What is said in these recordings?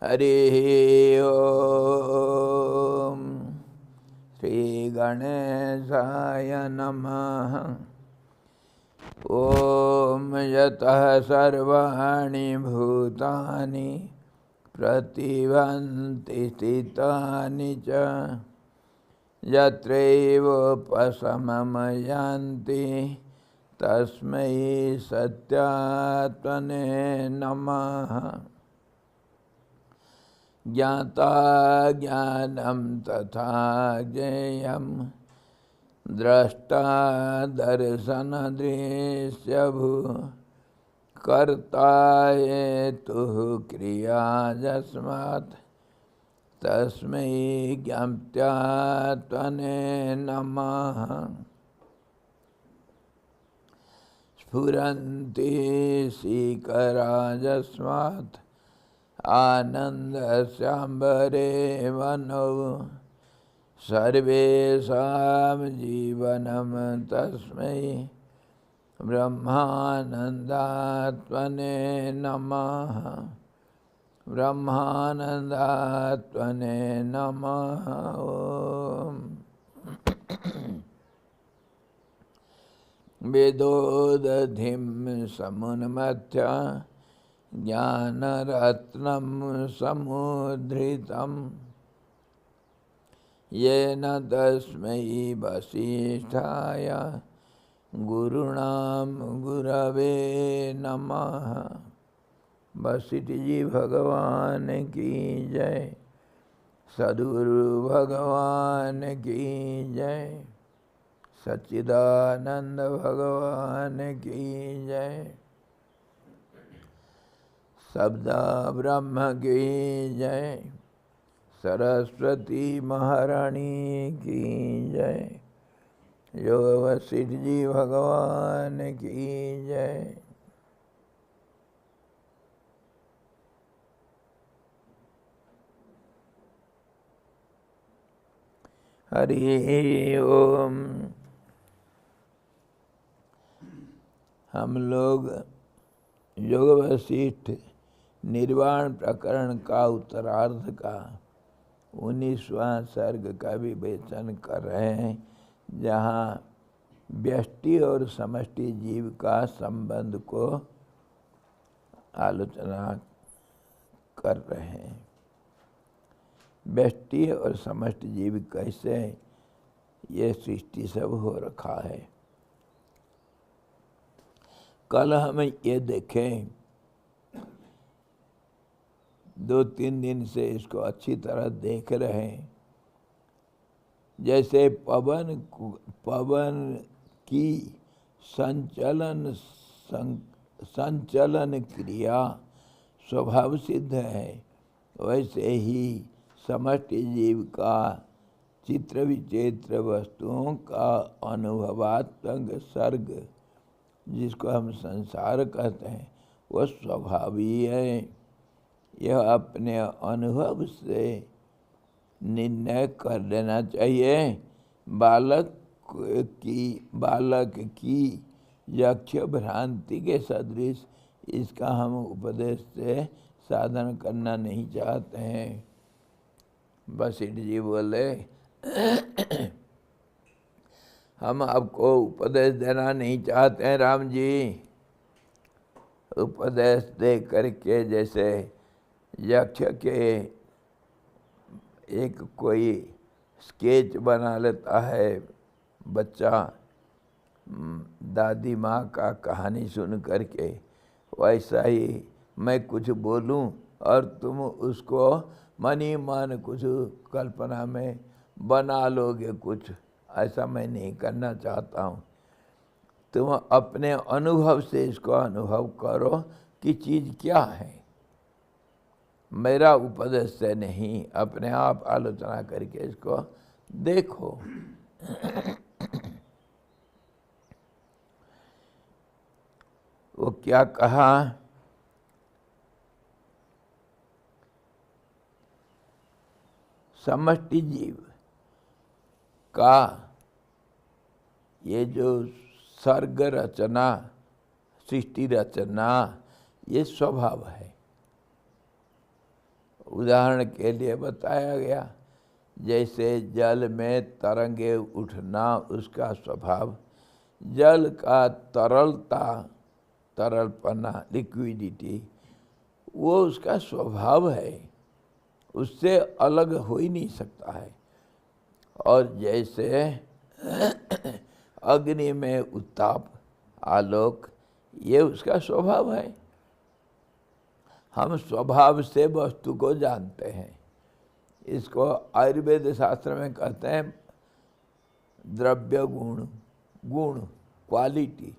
हरि ओम। श्री गणेशाय नमः। ओम यतः सर्वाणि भूतानि प्रतिभान्ति स्थितानि च यत्रैवोपशमं यान्ति तस्मै सत्यात्मने नमः। ज्ञाता ज्ञानं तथा ज्ञेयं द्रष्टा दर्शनदृश्यभू कर्ता हेतुः क्रिया यस्मात् तस्मै ज्ञात्यात्मने नमः। स्फुरन्ति सीकरा यस्मात् आनन्दस्याम्बरे वनौ सर्वेषां जीवनं तस्मै ब्रह्मानन्दात्मने नमः। ब्रह्मानन्दात्मने नमः। ओम। वेदोदधिं समुन्मथ्य ज्ञानरत्नं समुद्धृतं येन तस्मै वसिष्ठाय गुरुणां गुरवे नमः। वशिष्ठ जी भगवान की जय। सद्गुरु भगवान की जय। सच्चिदानंद भगवान की जय। शब्दा ब्रह्म की जय। सरस्वती महारानी की जय। योग वशिष्ठ जी भगवान की जय। हरि ओम। हम लोग योग वशिष्ठ निर्वाण प्रकरण का उत्तरार्ध का 19वां सर्ग का विवेचन कर रहे हैं, जहाँ व्यष्टि और समष्टि जीव का संबंध को आलोचना कर रहे हैं। व्यष्टि और समष्टि जीव कैसे ये सृष्टि सब हो रखा है। कल हम ये देखें, 2-3 दिन से इसको अच्छी तरह देख रहे हैं। जैसे पवन की संचलन क्रिया स्वभाव सिद्ध है, वैसे ही समष्टि जीव का चित्र विचित्र वस्तुओं का अनुभवात्मक सर्ग, जिसको हम संसार कहते हैं, वह स्वभावी है। यह अपने अनुभव से निर्णय कर लेना चाहिए। बालक की यक्ष भ्रांति के सदृश इसका हम उपदेश से साधन करना नहीं चाहते हैं। वशिष्ठ जी बोले, हम आपको उपदेश देना नहीं चाहते हैं राम जी। उपदेश दे करके जैसे यक्ष के एक कोई स्केच बना लेता है बच्चा दादी माँ का कहानी सुन करके, वैसा ही मैं कुछ बोलूं और तुम उसको मनी मन कुछ कल्पना में बना लोगे कुछ, ऐसा मैं नहीं करना चाहता हूँ। तुम अपने अनुभव से इसको अनुभव करो कि चीज़ क्या है। मेरा उपदेश से नहीं, अपने आप आलोचना करके इसको देखो। वो क्या कहा, समष्टि जीव का ये जो सर्ग रचना, सृष्टि रचना, ये स्वभाव है। उदाहरण के लिए बताया गया, जैसे जल में तरंगे उठना उसका स्वभाव, जल का तरलता, तरलपना, लिक्विडिटी, वो उसका स्वभाव है, उससे अलग हो ही नहीं सकता है। और जैसे अग्नि में उत्ताप, आलोक, ये उसका स्वभाव है। हम स्वभाव से वस्तु को जानते हैं। इसको आयुर्वेद शास्त्र में कहते हैं द्रव्य गुण, गुण, क्वालिटी,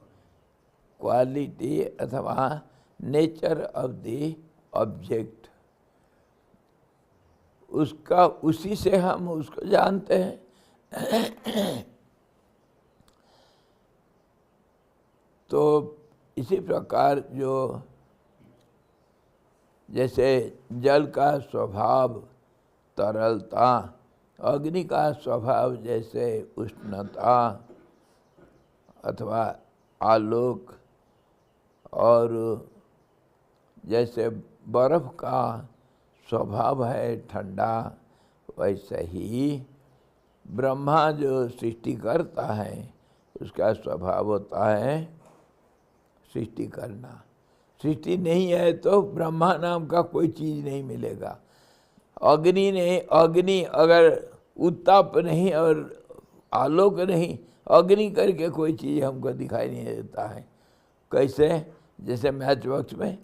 क्वालिटी अथवा नेचर ऑफ द ऑब्जेक्ट, उसका, उसी से हम उसको जानते हैं। तो इसी प्रकार जो जैसे जल का स्वभाव तरलता, अग्नि का स्वभाव जैसे उष्णता अथवा आलोक, और जैसे बर्फ का स्वभाव है ठंडा, वैसे ही ब्रह्मा जो सृष्टि करता है उसका स्वभाव होता है सृष्टि करना। सृष्टि नहीं है तो ब्रह्मा नाम का कोई चीज़ नहीं मिलेगा। अग्नि नहीं, अग्नि अगर उत्ताप नहीं और आलोक नहीं, अग्नि करके कोई चीज़ हमको दिखाई नहीं देता है। कैसे? जैसे मैच बॉक्स में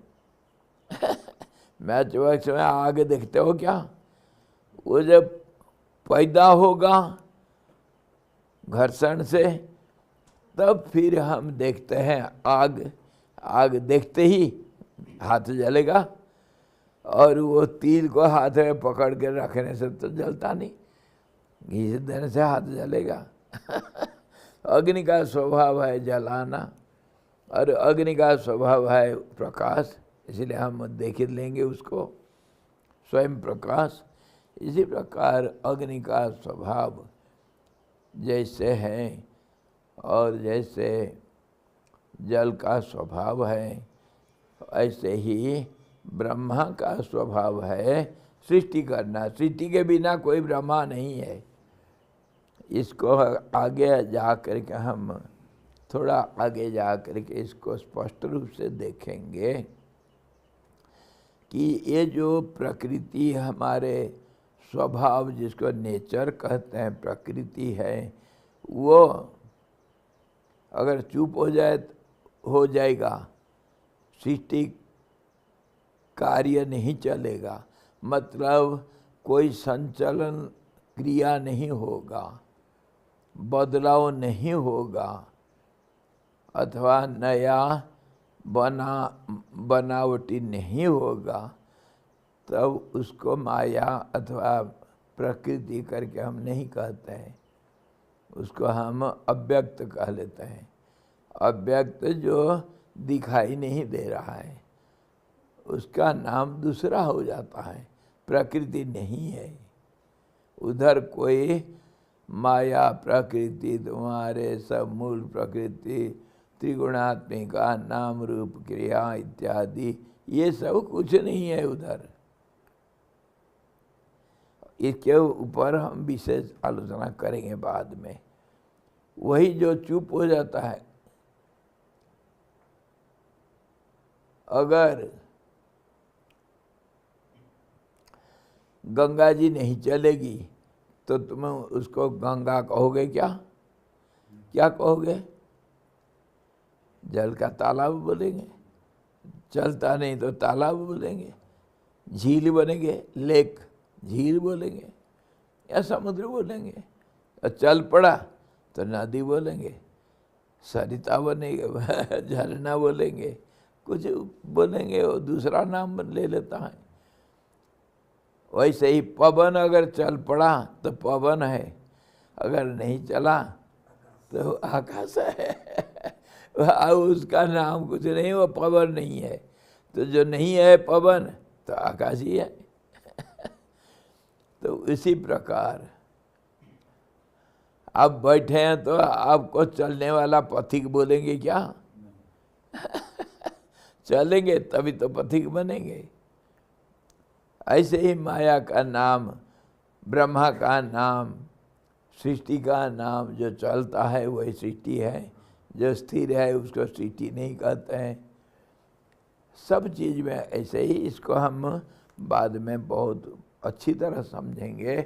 मैच बॉक्स में आग देखते हो क्या? वो जब पैदा होगा घर्षण से, तब फिर हम देखते हैं आग। आग देखते ही हाथ जलेगा, और वो तीर को हाथ में पकड़ के रखने से तो जलता नहीं, घीस देने से हाथ जलेगा। अग्नि का स्वभाव है जलाना, और अग्नि का स्वभाव है प्रकाश, इसलिए हम देख लेंगे उसको, स्वयं प्रकाश। इसी प्रकार अग्नि का स्वभाव जैसे है, और जैसे जल का स्वभाव है, ऐसे ही ब्रह्मा का स्वभाव है सृष्टि करना। सृष्टि के बिना कोई ब्रह्मा नहीं है। इसको आगे जा कर के हम थोड़ा आगे जा कर के इसको स्पष्ट रूप से देखेंगे कि ये जो प्रकृति हमारे स्वभाव, जिसको नेचर कहते हैं, प्रकृति है, वो अगर चुप हो जाएगा, सृष्टि कार्य नहीं चलेगा, मतलब कोई संचलन क्रिया नहीं होगा, बदलाव नहीं होगा, अथवा नया बनावटी नहीं होगा, तब उसको माया अथवा प्रकृति करके हम नहीं कहते हैं। उसको हम अव्यक्त कह लेते हैं। अव्यक्त जो दिखाई नहीं दे रहा है, उसका नाम दूसरा हो जाता है, प्रकृति नहीं है। उधर कोई माया प्रकृति, तुम्हारे सब मूल प्रकृति, त्रिगुणात्मिका, नाम रूप क्रिया इत्यादि, ये सब कुछ नहीं है उधर। इसके ऊपर हम विशेष आलोचना करेंगे बाद में। वही जो चुप हो जाता है, अगर गंगा जी नहीं चलेगी तो तुम उसको गंगा कहोगे क्या? क्या कहोगे? जल का तालाब बोलेंगे। चलता नहीं तो तालाब बोलेंगे, झील बनेंगे, लेक, झील बोलेंगे, या समुद्र बोलेंगे। और चल पड़ा तो नदी बोलेंगे, सरिता बनेंगे, झरना बोलेंगे, कुछ बोलेंगे, वो दूसरा नाम ले लेता है। वैसे ही पवन अगर चल पड़ा तो पवन है, अगर नहीं चला तो आकाश है। उसका नाम कुछ नहीं, वो पवन नहीं है। तो जो नहीं है पवन तो आकाश ही है। तो इसी प्रकार आप बैठे हैं तो आपको चलने वाला पथिक बोलेंगे क्या? चलेंगे तभी तो पथिक बनेंगे। ऐसे ही माया का नाम, ब्रह्मा का नाम, सृष्टि का नाम जो चलता है वही सृष्टि है, जो स्थिर है उसको सृष्टि नहीं कहते हैं। सब चीज़ में ऐसे ही, इसको हम बाद में बहुत अच्छी तरह समझेंगे,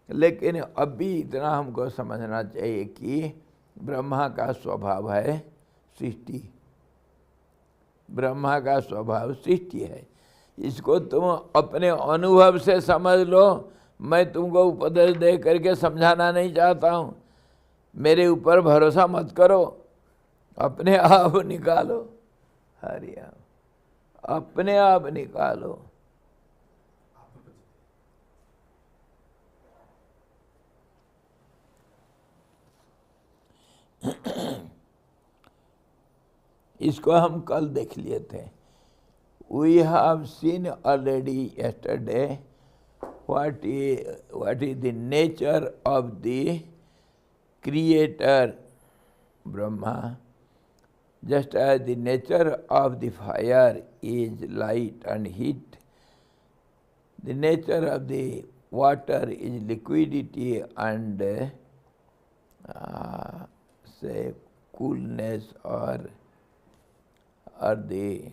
लेकिन अभी इतना हमको समझना चाहिए कि ब्रह्मा का स्वभाव है सृष्टि, ब्रह्मा का स्वभाव सृष्टि है। इसको तुम अपने अनुभव से समझ लो, मैं तुमको उपदेश दे करके समझाना नहीं चाहता हूँ, मेरे ऊपर भरोसा मत करो, अपने आप निकालो, हरिया अपने आप निकालो। इसको हम कल देख लिए थे। We have seen already yesterday what is the nature of the creator Brahma. Just as the nature of the fire is light and heat, the nature of the water is liquidity and say coolness or the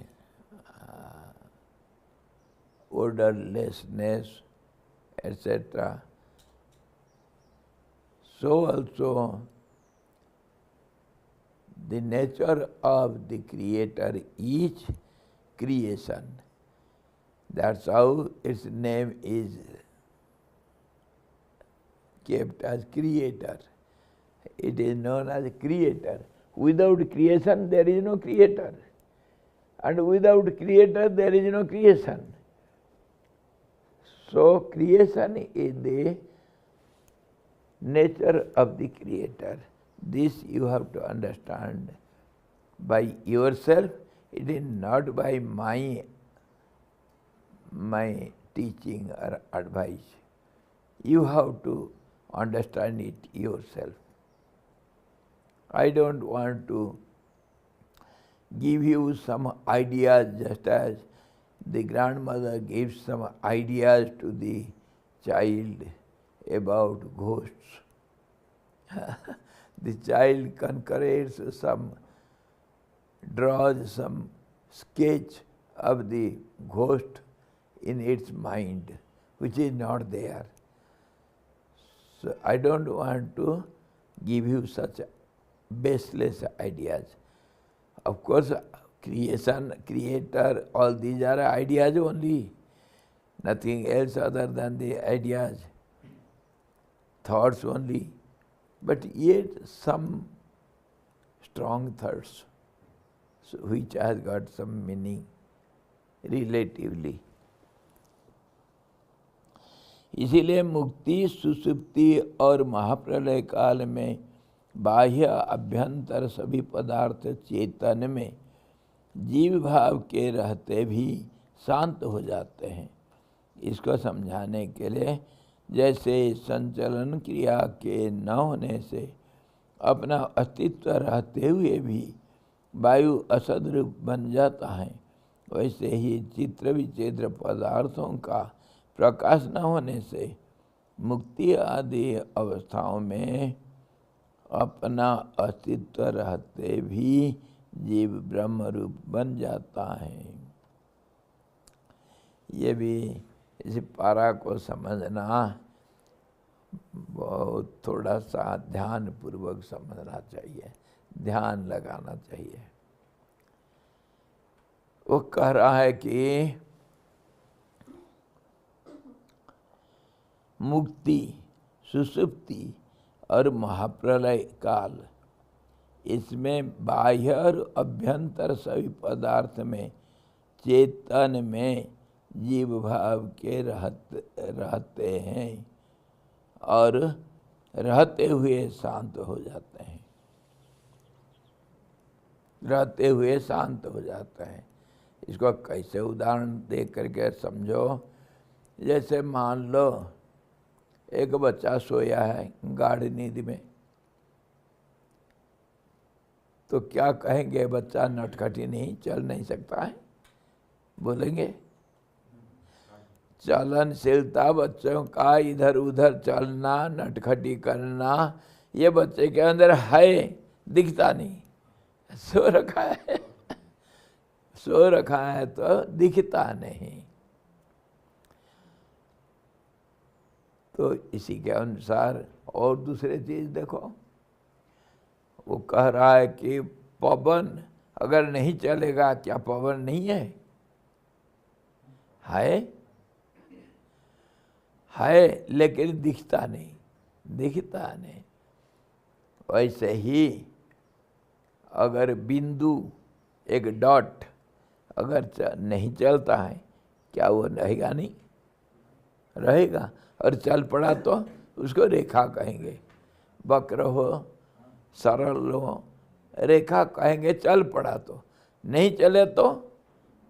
odorlessness, etc. So also the nature of the Creator is creation. That's how its name is kept as Creator. It is known as Creator. Without creation there is no Creator, and without Creator there is no creation. So creation is the nature of the Creator. This you have to understand by yourself. It is not by my teaching or advice. You have to understand it yourself. I don't want to give you some ideas, just as the grandmother gives some ideas to the child about ghosts. The child concocts some, draws some sketch of the ghost in its mind, which is not there. So I don't want to give you such baseless ideas. Of course, creation, creator, all these are ideas only, nothing else other than the ideas, thoughts only. But yet some strong thoughts, so which has got some meaning relatively. इसीलिए मुक्ति, सुषुप्ति और महाप्रलय काल में बाह्य अभ्यंतर सभी पदार्थ चेतन में जीव भाव के रहते भी शांत हो जाते हैं। इसको समझाने के लिए, जैसे संचलन क्रिया के न होने से अपना अस्तित्व रहते हुए भी वायु असदरूप बन जाता है, वैसे ही चित्र विचित्र पदार्थों का प्रकाश न होने से मुक्ति आदि अवस्थाओं में अपना अस्तित्व रहते भी जीव ब्रह्म रूप बन जाता है। ये भी इस पारा को समझना बहुत थोड़ा सा ध्यान पूर्वक समझना चाहिए, ध्यान लगाना चाहिए। वो कह रहा है कि मुक्ति, सुषुप्ति और महाप्रलय काल, इसमें बाह्य और अभ्यंतर सभी पदार्थ में चेतन में जीव भाव के रहते हैं और रहते हुए शांत हो जाते हैं, रहते हुए शांत हो जाते हैं। इसको कैसे उदाहरण दे करके समझो। जैसे मान लो एक बच्चा सोया है गाढ़ नींद में, तो क्या कहेंगे, बच्चा नटखटी नहीं, चल नहीं सकता है, बोलेंगे? चलनशीलता, बच्चों का इधर उधर चलना, नटखटी करना, ये बच्चे के अंदर है, दिखता नहीं। सो रखा है, सो रखा है तो दिखता नहीं। तो इसी के अनुसार और दूसरे चीज देखो, वो कह रहा है कि पवन अगर नहीं चलेगा, क्या पवन नहीं है? है लेकिन दिखता नहीं, दिखता नहीं। वैसे ही अगर बिंदु, एक डॉट अगर नहीं चलता है, क्या वो रहेगा? नहीं रहेगा। और चल पड़ा तो उसको रेखा कहेंगे। वक्र हो, सरल हो, रेखा कहेंगे। चल पड़ा तो, नहीं चले तो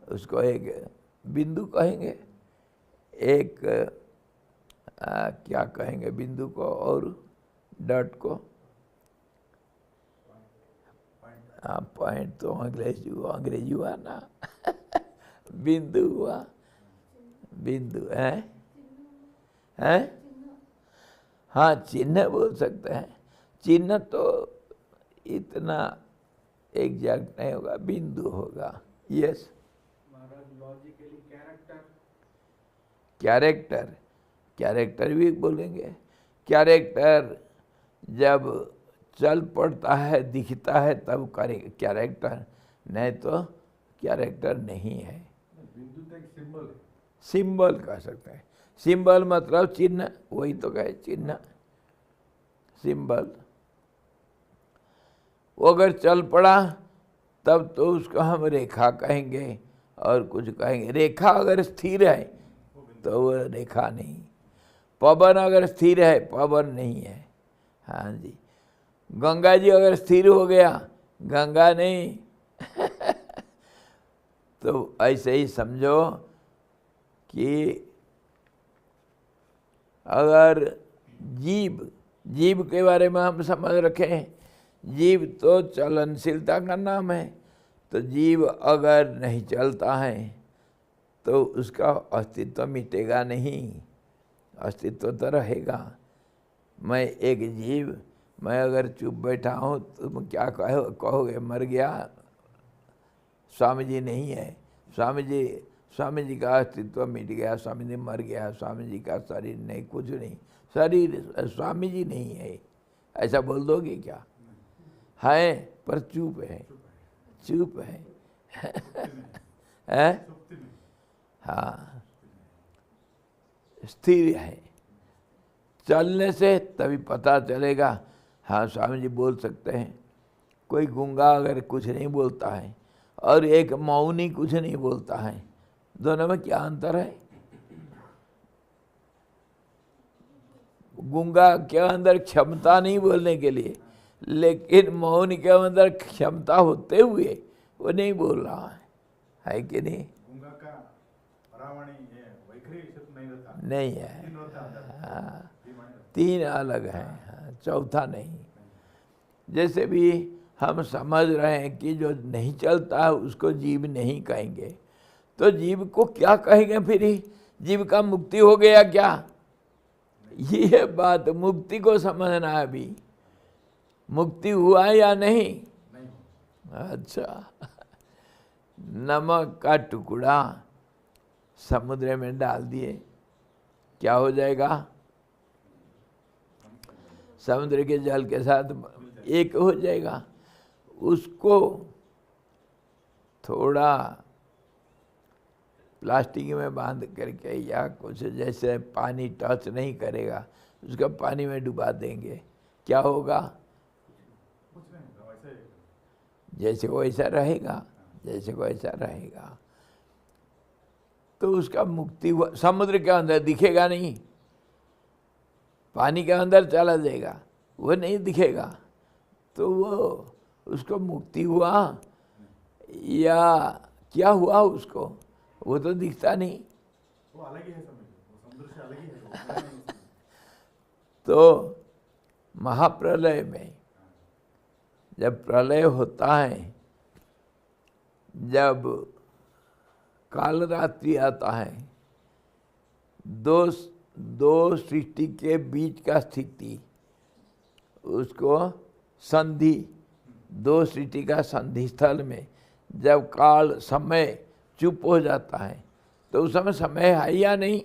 उसको एक बिंदु कहेंगे। एक क्या कहेंगे बिंदु को और डॉट को? पॉइंट तो अंग्रेजी हुआ ना। बिंदु हुआ, बिंदु है, हैं? हाँ, चिन्ह बोल सकते हैं। चिन्ह तो इतना एग्जैक्ट नहीं होगा, बिंदु होगा। Yes, logically character, character, character भी बोलेंगे। कैरेक्टर जब चल पड़ता है, दिखता है, तब कैरेक्टर, नहीं तो कैरेक्टर नहीं है। बिंदु तो एक सिंबल है, सिंबल कह सकते हैं। सिंबल मतलब चिन्ह, वही तो कहे चिन्ह, सिंबल। वो अगर चल पड़ा तब तो उसको हम रेखा कहेंगे और कुछ कहेंगे। रेखा अगर स्थिर है तो वो रेखा नहीं। पवन अगर स्थिर है, पवन नहीं है। हाँ जी, गंगा जी अगर स्थिर हो गया, गंगा नहीं। तो ऐसे ही समझो कि अगर जीव, जीव के बारे में हम समझ रखें, जीव तो चलनशीलता का नाम है। तो जीव अगर नहीं चलता है तो उसका अस्तित्व मिटेगा नहीं, अस्तित्व तो रहेगा। मैं एक जीव, मैं अगर चुप बैठा हूँ तो तुम क्या कहोगे? मर गया, स्वामी जी नहीं है, स्वामी जी का अस्तित्व मिट गया, स्वामी जी मर गया, स्वामी जी का शरीर नहीं, कुछ नहीं, शरीर स्वामी जी नहीं है, ऐसा बोल दोगे क्या? है पर चुप है, चुप है। है? हाँ, स्थिर है। चलने से तभी पता चलेगा। हाँ, स्वामी जी बोल सकते हैं। कोई गूंगा अगर कुछ नहीं बोलता है और एक मौनी कुछ नहीं बोलता है, दोनों में क्या अंतर है? गूंगा के अंदर क्षमता नहीं बोलने के लिए, लेकिन मौन के अंदर क्षमता होते हुए वो नहीं बोल रहा है कि नहीं? गूंगा का परावणी वैखरी नहीं रहता, नहीं है। हाँ, तीन अलग हैं, चौथा नहीं। जैसे भी हम समझ रहे हैं कि जो नहीं चलता है उसको जीव नहीं कहेंगे, तो जीव को क्या कहेंगे फिर? ही जीव का मुक्ति हो गया क्या? ये बात मुक्ति को समझना है। अभी मुक्ति हुआ या नहीं? अच्छा, नमक का टुकड़ा समुद्र में डाल दिए, क्या हो जाएगा? समुद्र के जल के साथ एक हो जाएगा। उसको थोड़ा प्लास्टिक में बांध करके या कुछ, जैसे पानी टच नहीं करेगा, उसको पानी में डुबा देंगे, क्या होगा? जैसे वैसा रहेगा, जैसे वैसा रहेगा। तो उसका मुक्ति हुआ। समुद्र के अंदर दिखेगा नहीं, पानी के अंदर चला जाएगा, वो नहीं दिखेगा, तो वो उसको मुक्ति हुआ या क्या हुआ उसको? वो तो दिखता नहीं, वो अलग ही है, समुद्र से अलग ही है। तो महाप्रलय में जब प्रलय होता है, जब काल रात्रि आता है, दो सृष्टि के बीच का स्थिति, उसको संधि, दो सृष्टि का संधि स्थल में जब काल समय चुप हो जाता है तो उस समय समय है या नहीं?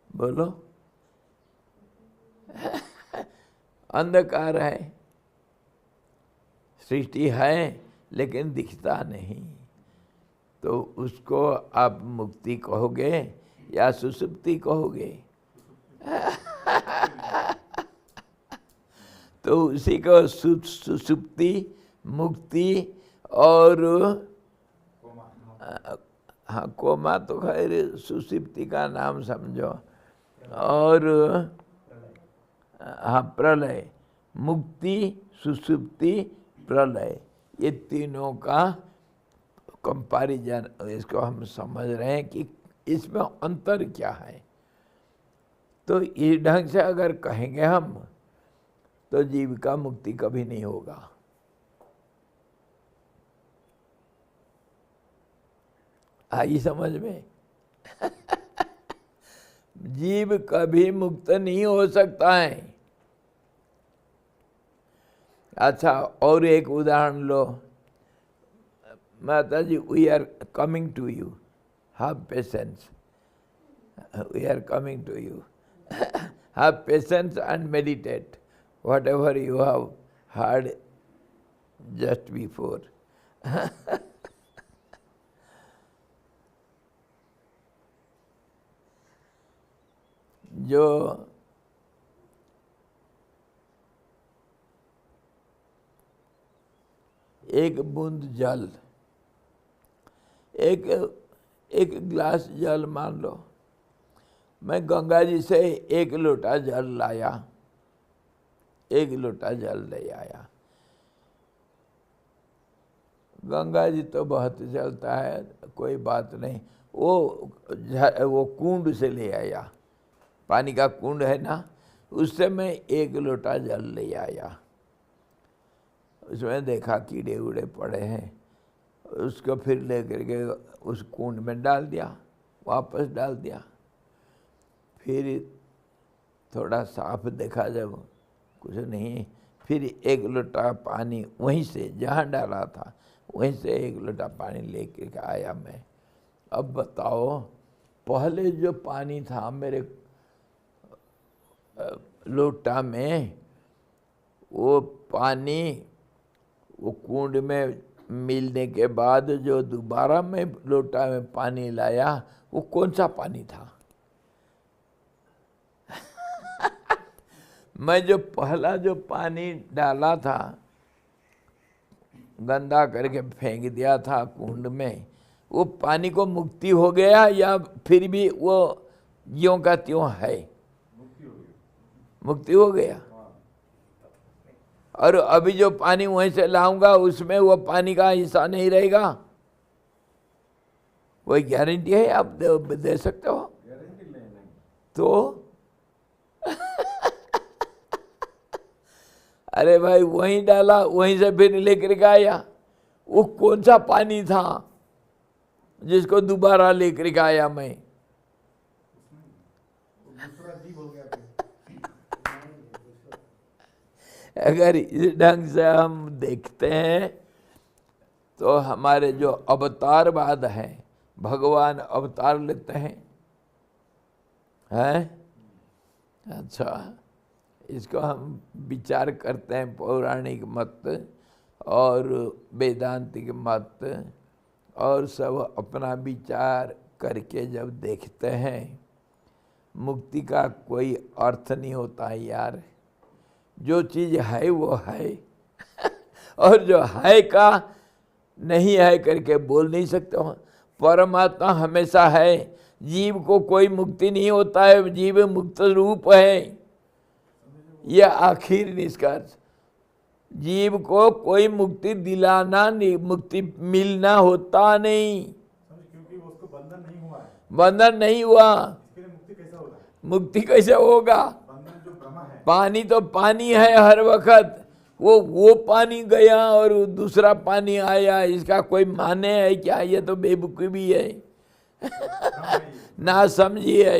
बोलो। अंधकार है, सृष्टि है लेकिन दिखता नहीं, तो उसको आप मुक्ति कहोगे या सुसुप्ति कहोगे? तो उसी को सुसुप्ति, मुक्ति और हाँ कोमा तो खैर सुसुप्ति का नाम समझो, और हाँ प्रलय, मुक्ति, सुसुप्ति, प्रलय, ये तीनों का कंपैरिजन, इसको हम समझ रहे हैं कि इसमें अंतर क्या है। तो इस ढंग से अगर कहेंगे हम तो जीव का मुक्ति कभी नहीं होगा। आई समझ में? जीव कभी मुक्त नहीं हो सकता है। अच्छा, और एक उदाहरण लो। माता जी, we are coming to you, have patience, we are coming to you, have patience and meditate whatever you have heard just before. जो एक बूंद जल, एक गिलास जल मान लो, मैं गंगा जी से एक लोटा जल लाया, एक लोटा जल ले आया। गंगा जी तो बहुत चलता है, कोई बात नहीं, वो कुंड से ले आया, पानी का कुंड है ना, उससे मैं एक लोटा जल ले आया। उसमें देखा कीड़े उड़े पड़े हैं, उसको फिर लेकर के उस कुंड में डाल दिया, वापस डाल दिया। फिर थोड़ा साफ देखा जब कुछ नहीं, फिर एक लोटा पानी वहीं से जहाँ डाला था वहीं से एक लोटा पानी लेकर के आया मैं। अब बताओ, पहले जो पानी था मेरे लोटा में, वो पानी वो कुंड में मिलने के बाद जो दोबारा मैं लोटा में पानी लाया, वो कौन सा पानी था? मैं जो पहला जो पानी डाला था, गंदा करके फेंक दिया था कुंड में, वो पानी को मुक्ति हो गया या फिर भी वो ज्यों का त्यों है? मुक्ति हो गया। और अभी जो पानी वहीं से लाऊंगा उसमें वो पानी का हिस्सा नहीं रहेगा? कोई गारंटी है आप दे सकते हो? तो अरे भाई, वहीं डाला, वहीं से फिर लेकर के आया, वो कौन सा पानी था जिसको दोबारा लेकर के आया मैं? अगर इस ढंग से हम देखते हैं तो हमारे जो अवतारवाद है, भगवान अवतार लेते हैं, अच्छा, इसको हम विचार करते हैं पौराणिक मत और वेदांतिक मत और सब अपना विचार करके जब देखते हैं, मुक्ति का कोई अर्थ नहीं होता है यार। जो चीज़ है वो है और जो है का नहीं है करके बोल नहीं सकते हो। परमात्मा हमेशा है, जीव को कोई मुक्ति नहीं होता है, जीव मुक्त रूप है। यह आखिर निष्कर्ष, जीव को कोई मुक्ति दिलाना नहीं, मुक्ति मिलना होता नहीं, क्योंकि उसको बंधन नहीं हुआ है। बंधन नहीं हुआ, मुक्ति कैसे होगा? मुक्ति कैसे होगा? बंधन जो ब्रह्म है, पानी तो पानी है हर वक्त, वो पानी गया और दूसरा पानी आया, इसका कोई माने है क्या? ये तो बेवकूफ़ी है, ना समझी है।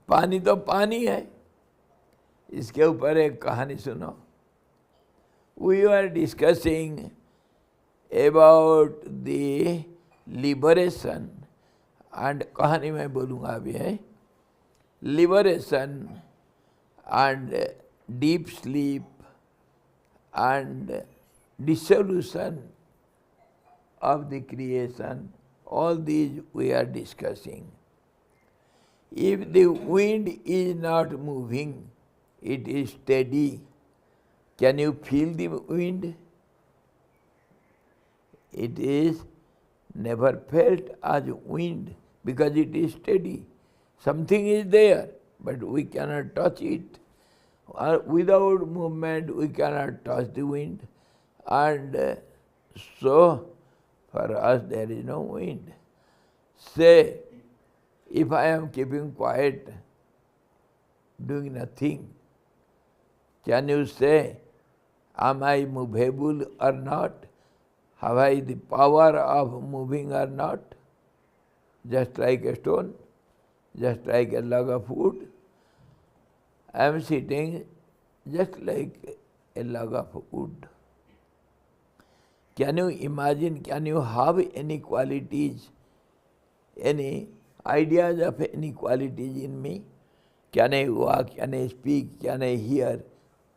पानी तो पानी है। इसके ऊपर एक कहानी सुनो। We are discussing about the liberation, and कहानी मैं बोलूँगा अभी है, liberation and deep sleep and dissolution of the creation, all these we are discussing. If the wind is not moving, it is steady. Can you feel the wind? It is never felt as wind because it is steady. Something is there, but we cannot touch it. Without movement, we cannot touch the wind. And so, for us, there is no wind. Say, if I am keeping quiet, doing nothing, can you say, am I movable or not? Have I the power of moving or not? Just like a stone, just like a log of wood. I am sitting just like a log of wood. Can you imagine, can you have any qualities, any ideas of any qualities in me? Can I walk, can I speak, can I hear?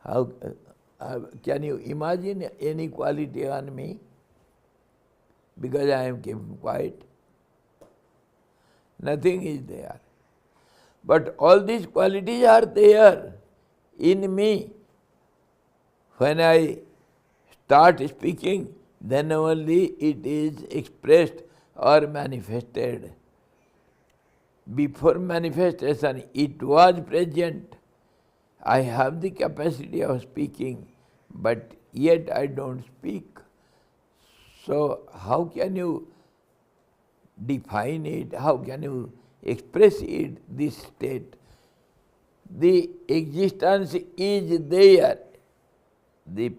How, can you imagine any quality on me? Because I am keeping quiet. Nothing is there. But all these qualities are there in me. When I start speaking, then only it is expressed or manifested. Before manifestation, it was present. I have the capacity of speaking, but yet I don't speak. So how can you define it? How can you express it, this state? The existence is there. The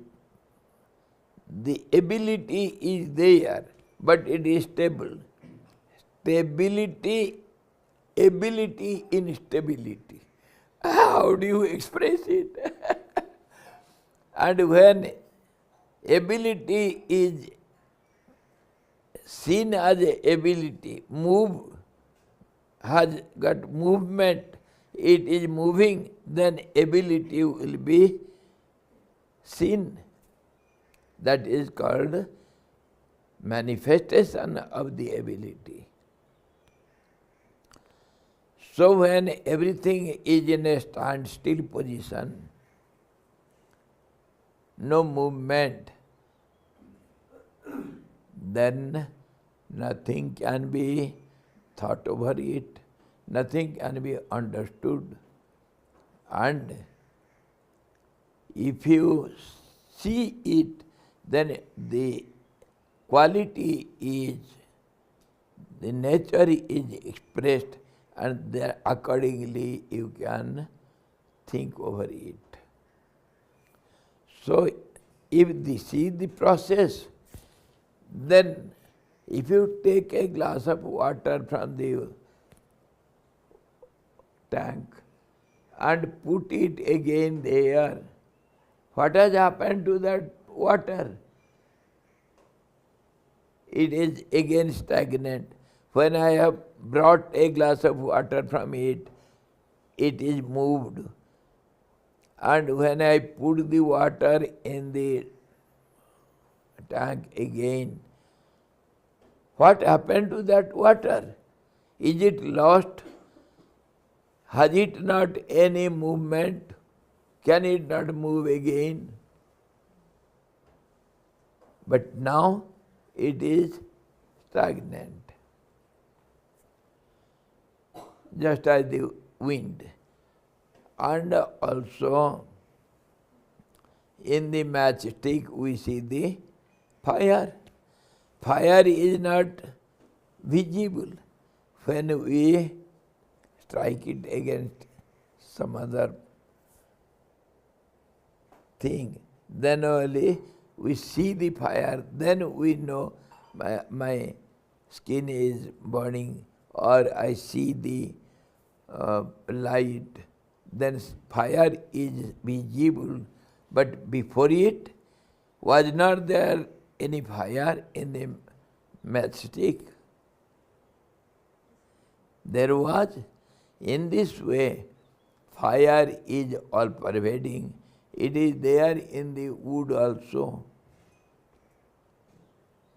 ability is there, but it is stable. Stability, ability, instability. How do you express it? And when ability is seen as a ability, move, has got movement, it is moving, then ability will be seen. That is called manifestation of the ability. So when everything is in a standstill position, no movement, then nothing can be thought over it, nothing can be understood. And if you see it, then the quality is, the nature is expressed, and there accordingly you can think over it. So if this is the process, then if you take a glass of water from the tank and put it again there, what has happened to that water? It is again stagnant. When I have brought a glass of water from it, it is moved. And when I put the water in the tank again, what happened to that water? Is it lost? Has it not any movement? Can it not move again? But now it is stagnant. Just as the wind. And also in the matchstick we see the fire. Fire is not visible. When we strike it against some other thing, then only we see the fire, then we know my skin is burning, or I see the light, then fire is visible. But before it, was not there any fire in the matchstick? There was. In this way, fire is all pervading. It is there in the wood also.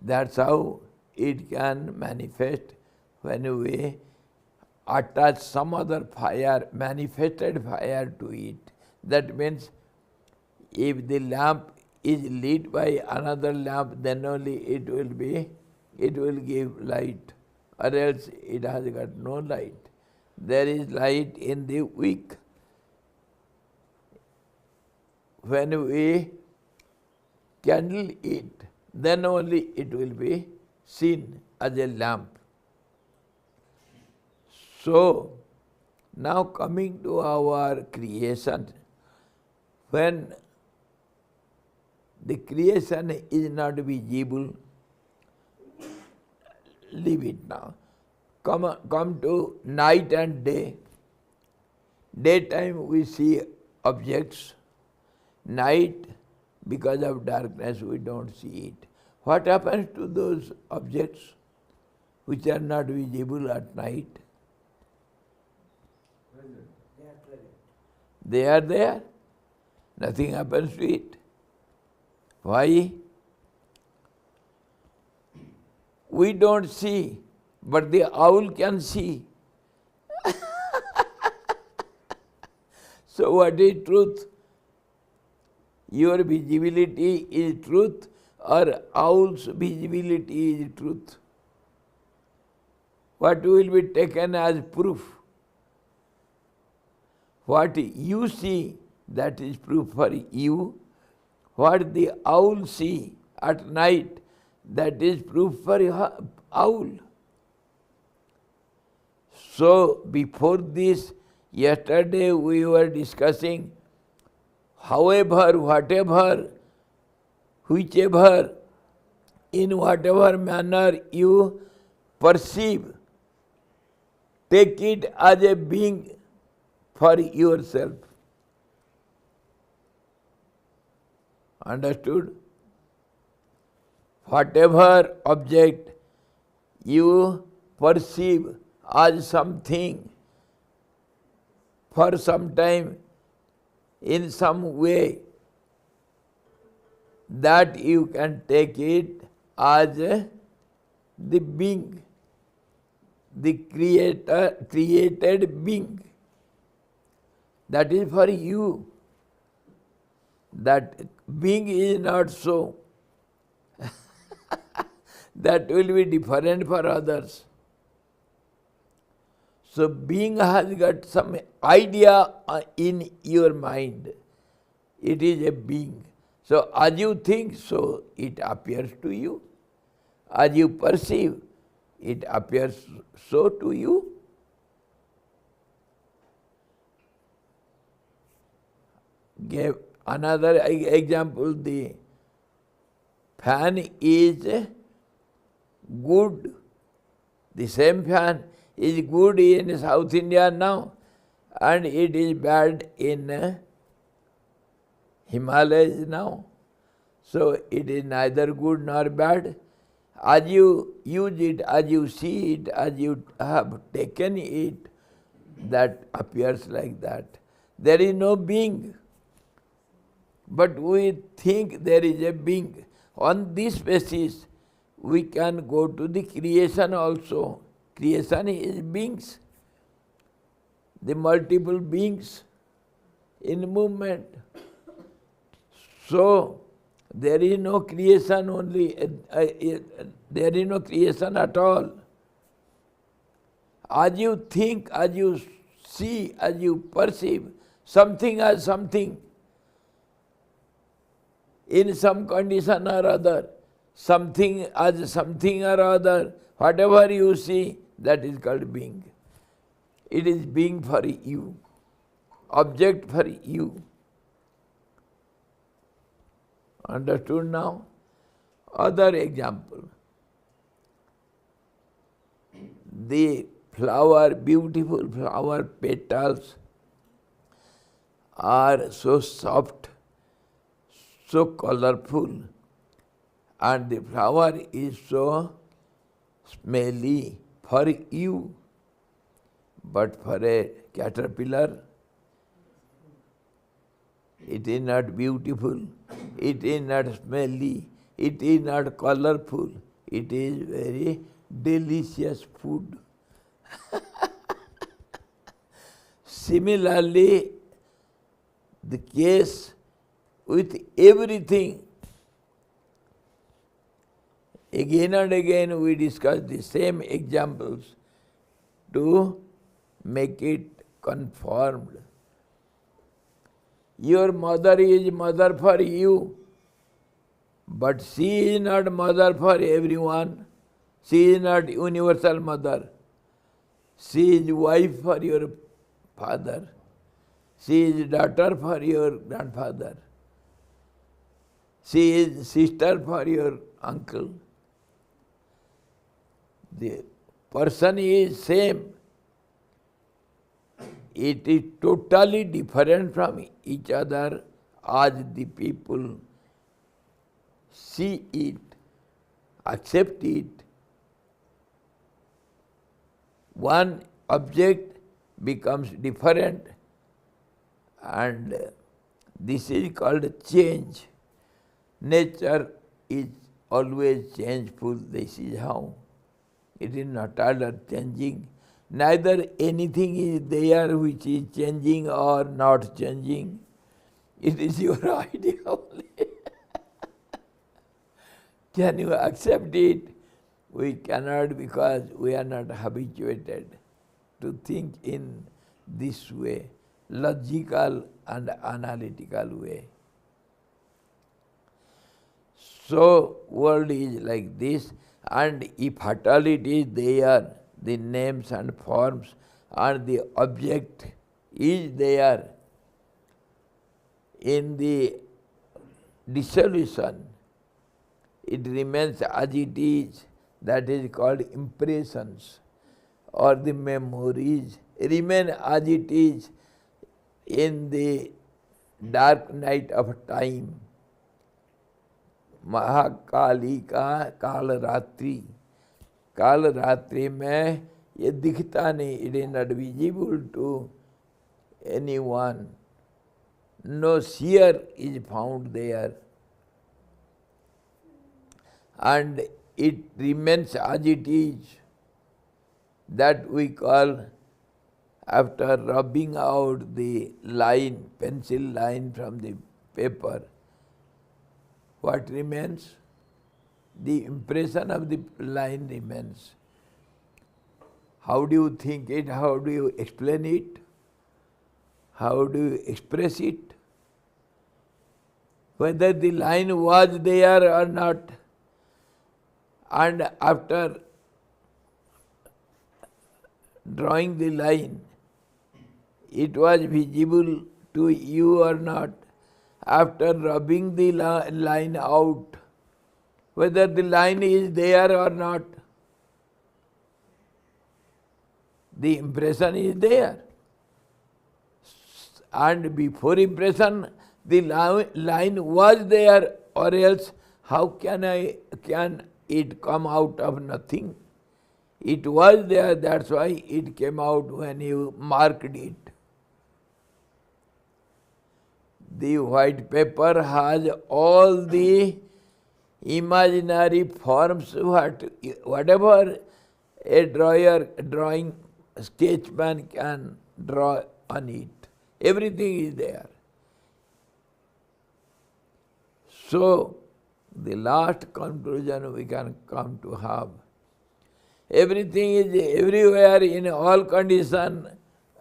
That's how it can manifest when we attach some other fire, manifested fire to it. That means if the lamp is lit by another lamp, then only it will give light, or else it has got no light. There is light in the wick. When we kindle it, then only it will be seen as a lamp. So, now coming to our creation, when the creation is not visible, leave it now. Come to night and day. Daytime we see objects. Night, because of darkness, we don't see it. What happens to those objects which are not visible at night? They are there. Nothing happens to it. Why? We don't see, but the owl can see. So what is truth? Your visibility is truth, or owl's visibility is truth? What will be taken as proof? What you see, that is proof for you. What the owl see at night, that is proof for owl. So before this, yesterday we were discussing, however, whatever, whichever, in whatever manner you perceive, take it as a being for yourself. Understood? Whatever object you perceive as something for some time, in some way, that you can take it as the being, the created being. That is for you. That being is not so. That will be different for others. So being has got some idea in your mind. It is a being. So as you think, so it appears to you. As you perceive, it appears so to you. Gave another example, the fan is good. The same fan is good in South India now, and it is bad in Himalayas now. So it is neither good nor bad. As you use it, as you see it, as you have taken it, that appears like that. There is no being. But we think there is a being. On this basis, we can go to the creation also. Creation is beings, the multiple beings in movement. So, there is no creation only, there is no creation at all. As you think, as you see, as you perceive, something as something, in some condition or other, something as something or other, whatever you see, that is called being. It is being for you, object for you. Understood now? Other example. The flower, beautiful flower petals are so soft, so colorful, and the flower is so smelly for you. But for a caterpillar, it is not beautiful, it is not smelly, it is not colorful, it is very delicious food. Similarly, the case with everything. Again and again we discuss the same examples to make it conformed. Your mother is mother for you, but she is not mother for everyone. She is not universal mother. She is wife for your father. She is daughter for your grandfather. She is sister for your uncle. The person is same. It is totally different from each other as the people see it, accept it. One object becomes different, and this is called change. Nature is always changeful. This is how. It is not other changing. Neither anything is there which is changing or not changing. It is your idea only. Can you accept it? We cannot, because we are not habituated to think in this way, logical and analytical way. So world is like this, and if at all it is there, the names and forms and the object is there, in the dissolution, it remains as it is. That is called impressions, or the memories remain as it is in the dark night of time. Mahakali का काल रात्रि में ये दिखता नहीं, it is not visible to anyone. No seer is found there, and it remains as it is. That we call, after rubbing out the line, pencil line from the paper, what remains? The impression of the line remains. How do you think it? How do you explain it? How do you express it? Whether the line was there or not, and after drawing the line, it was visible to you or not. After rubbing the line out, whether the line is there or not, the impression is there. And before impression, the line was there, or else how can it come out of nothing? It was there, that's why it came out when you marked it. The white paper has all the imaginary forms, whatever a drawing sketchman can draw on it. Everything is there. So, the last conclusion we can come to have, everything is everywhere in all conditions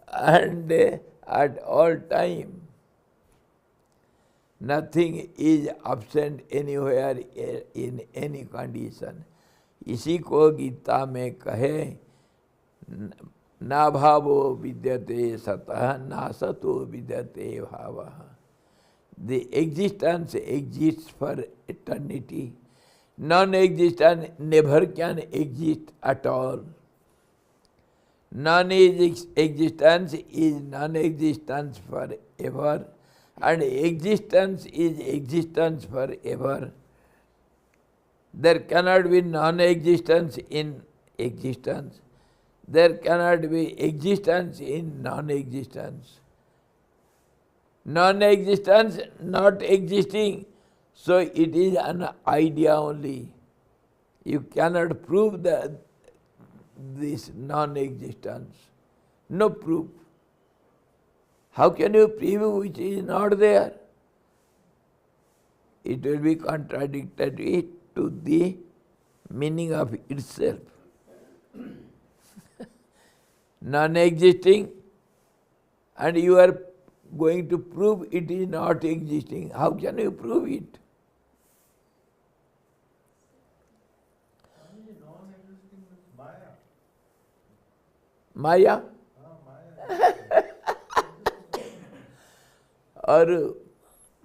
and at all time. Nothing is absent anywhere in any condition. इसी को गीता में कहे, ना भावो विद्यते सतः ना सतो विद्यते भावः. The existence exists for eternity. Non-existence never can exist at all. Non-existence is non-existence forever, and existence is existence forever. There cannot be non-existence in existence. There cannot be existence in non-existence. Non-existence not existing, so it is an idea only. You cannot prove this non-existence. No proof. How can you prove which is not there? It will be contradictory to the meaning of itself. Non-existing, and you are going to prove it is not existing. How can you prove it? Non-existing is Maya. Maya? Maya. और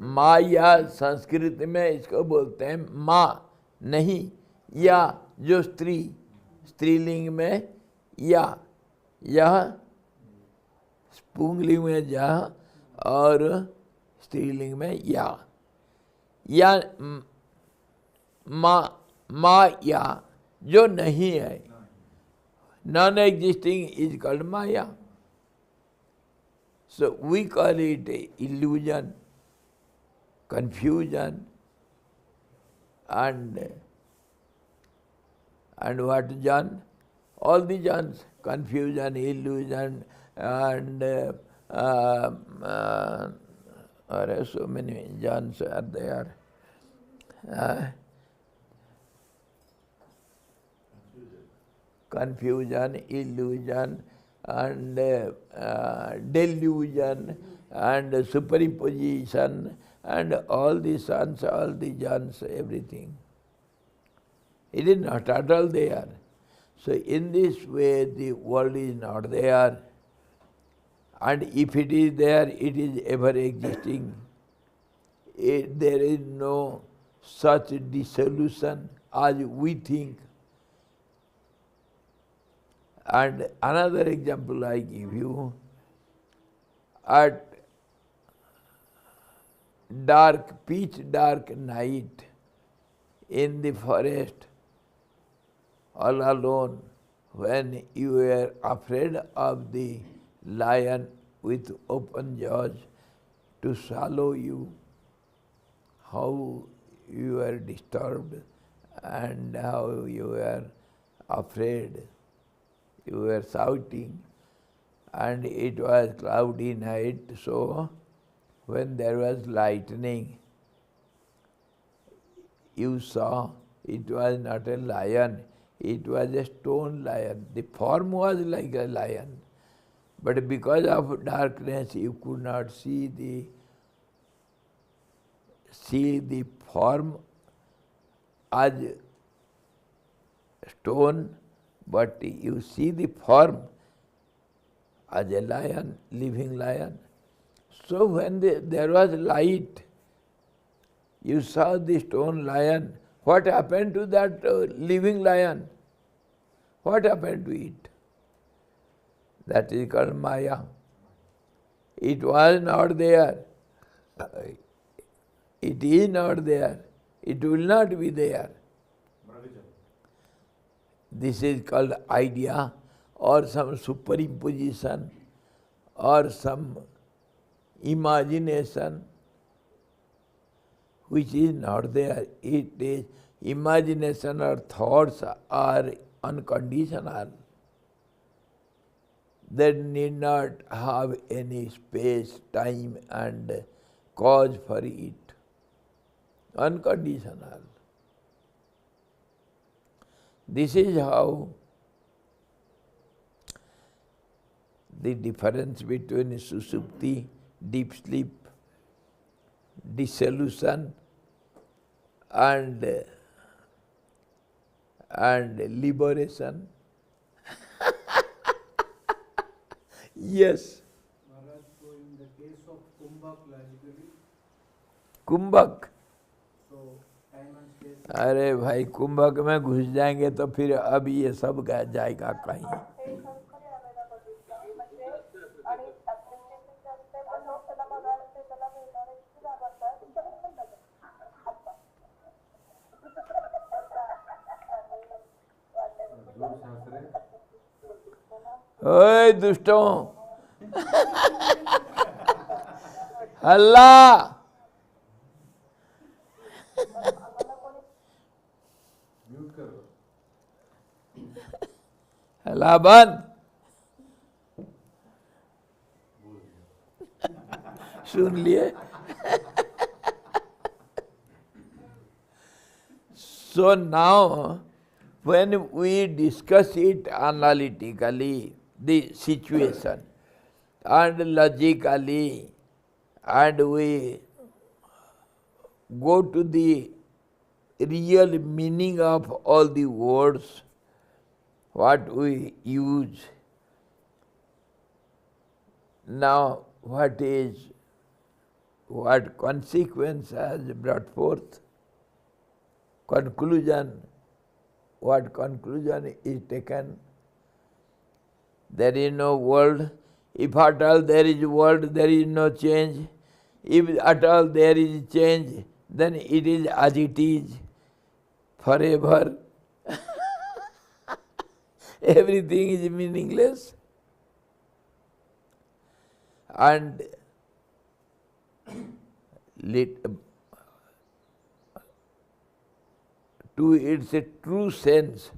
माया संस्कृत में इसको बोलते हैं माँ, नहीं, या जो स्त्रीलिंग में या, यह पुंगलिंग में जा और स्त्रीलिंग में या माया जो नहीं है. Non existing is called Maya. So we call it illusion, confusion, and what John? All the Johns, confusion, illusion, and so many Johns are there. Confusion, illusion, and delusion, and superimposition, and all the sons, all the Johns, everything. It is not at all there. So in this way the world is not there, and if it is there, it is ever existing. There is no such dissolution as we think. And another example I give you, at dark, pitch dark night in the forest, all alone, when you were afraid of the lion with open jaws to swallow you, how you were disturbed and how you were afraid. You were shouting, and it was cloudy night, so when there was lightning, you saw it was not a lion, it was a stone lion. The form was like a lion, but because of darkness you could not see the form as stone, but you see the form as a lion, living lion. So when there was light, you saw the stone lion. What happened to that living lion? What happened to it? That is called Maya. It was not there. It is not there. It will not be there. This is called idea, or some superimposition, or some imagination which is not there. It is imagination or thoughts are unconditional. They need not have any space, time and cause for it. Unconditional. This is how the difference between susupti, deep sleep, dissolution, and liberation. Yes. Maharaj, so in the case of Kumbha, logically, कुंभक। So time and space. अरे भाई कुंभक में घुस जाएंगे तो फिर अब ये सब जाएगा कहीं। ओए दुष्टों, अल्लाह म्यूट करो। अल्लाह बंद। सुन लिए। So now when we discuss it analytically, the situation, and logically, and we go to the real meaning of all the words, what we use. Now what consequence has brought forth? Conclusion, what conclusion is taken? There is no world. If at all there is world, there is no change. If at all there is change, then it is as it is forever. Everything is meaningless. And to its true sense,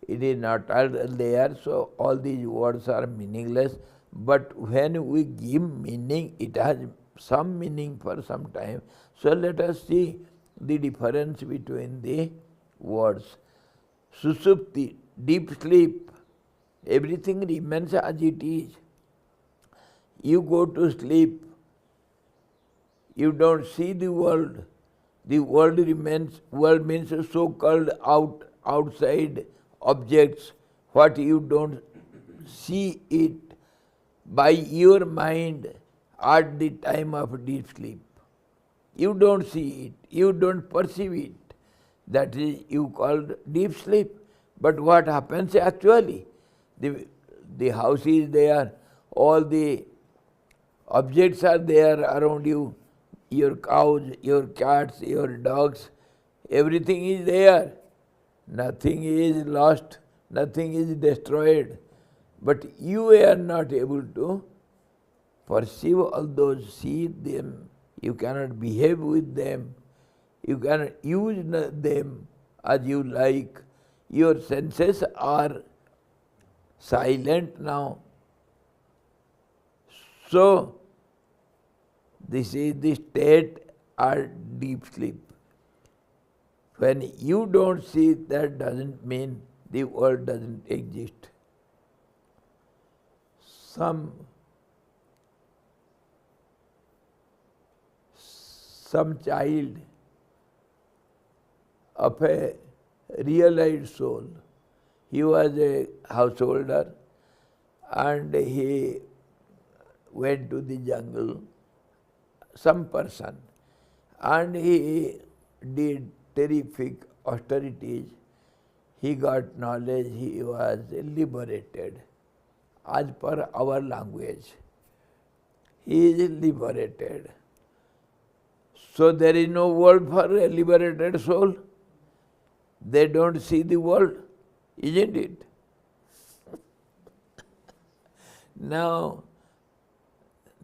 it is not all there, so all these words are meaningless. But when we give meaning, it has some meaning for some time. So let us see the difference between the words. Susupti, deep sleep, everything remains as it is. You go to sleep, you don't see the world. The world means so-called outside objects, what you don't see it by your mind at the time of deep sleep. You don't see it, you don't perceive it. That is you called deep sleep. But what happens actually? The house is there, all the objects are there around you, your cows, your cats, your dogs, everything is there. Nothing is lost, nothing is destroyed. But you are not able to perceive all those, see them. You cannot behave with them. You cannot use them as you like. Your senses are silent now. So, this is the state or deep sleep. When you don't see, that doesn't mean the world doesn't exist. Some child of a realized soul, he was a householder and he went to the jungle, some person, and he did terrific austerities. He got knowledge, he was liberated. As per our language, he is liberated. So there is no world for a liberated soul. They don't see the world, isn't it? Now,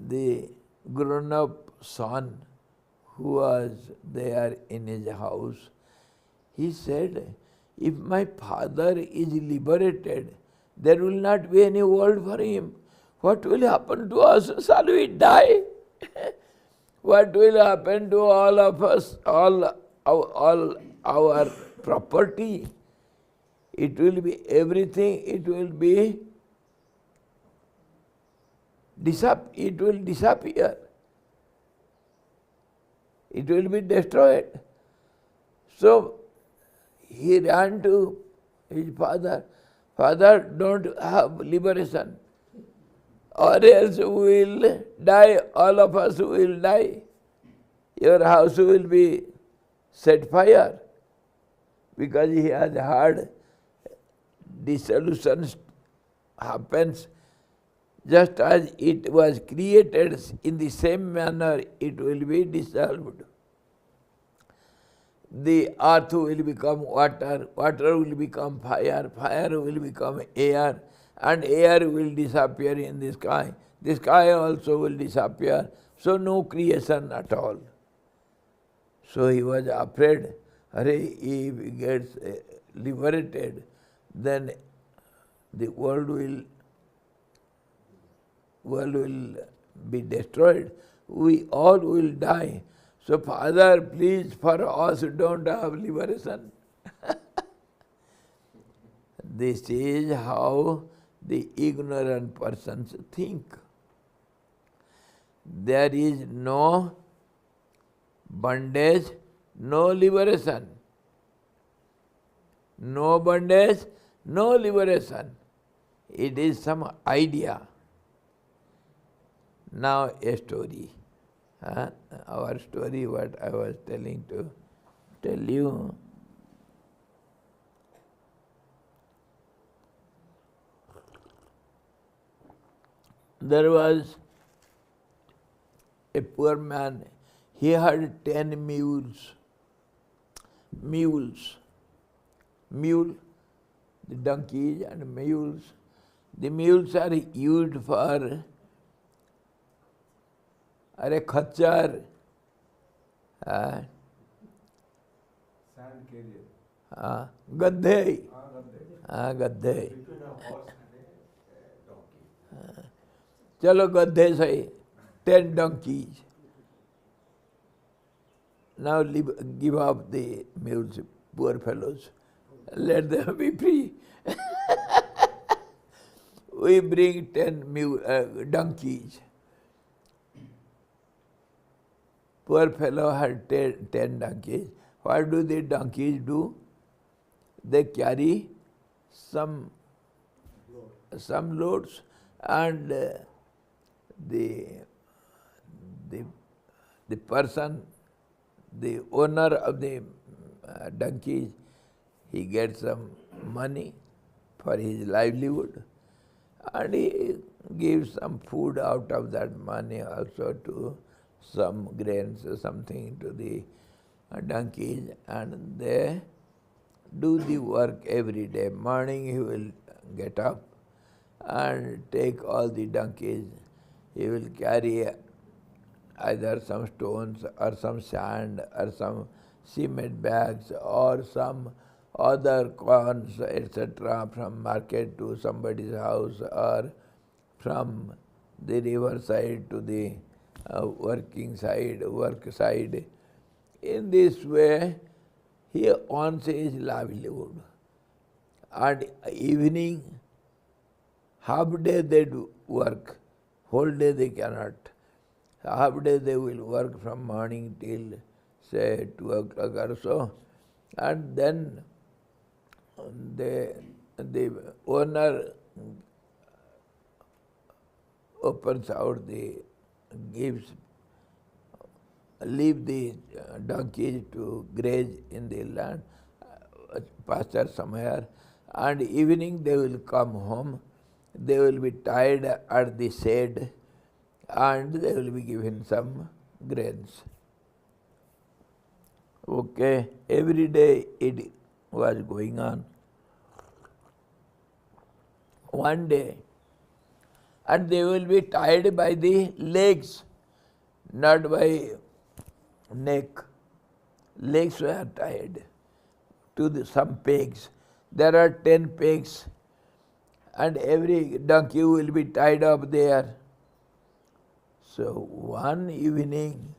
the grown-up son who was there in his house, he said, if my father is liberated, there will not be any world for him. What will happen to us? Shall we die? What will happen to all of us, all our property? It will be everything, it will disappear. It will be destroyed. So he ran to his father. Father, don't have liberation, or else we will die, all of us will die. your house will be set fire, because he has heard dissolution happens just as it was created, in the same manner it will be dissolved. The earth will become water, water will become fire, fire will become air, and air will disappear in the sky. The sky also will disappear, so no creation at all. So he was afraid, if he gets liberated, then the world will be destroyed. We all will die. So Father, please, for us don't have liberation. This is how the ignorant persons think. There is no bondage, no liberation. No bondage, no liberation. It is some idea. Now a story. Our story, what I was telling to tell you. There was a poor man. He had 10 mules. Mule, the donkeys and mules. The mules are used for खच्चर, गद्धे, गद्धे, चलो गद्धे सही, 10 donkeys. Now give up the mules, poor fellows. Let them be free. We bring 10 donkeys. Poor fellow had 10 donkeys. What do the donkeys do? They carry some loads, and the person, the owner of the donkeys, he gets some money for his livelihood, and he gives some food out of that money also, to some grains or something to the donkeys, and they do the work every day. Morning he will get up and take all the donkeys. He will carry either some stones or some sand or some cement bags or some other corns, etc., from market to somebody's house, or from the river side to the work side. In this way, he earns his livelihood. And evening, half day they do work, whole day they cannot. Half day they will work from morning till say 2 o'clock or so, and then the owner opens out leave the donkeys to graze in the land, pasture somewhere, and evening they will come home. They will be tied at the shade, and they will be given some grains. Okay, every day it was going on. One day, and they will be tied by the legs, not by neck. Legs were tied to some pegs. There are 10 pegs, and every donkey will be tied up there. So one evening,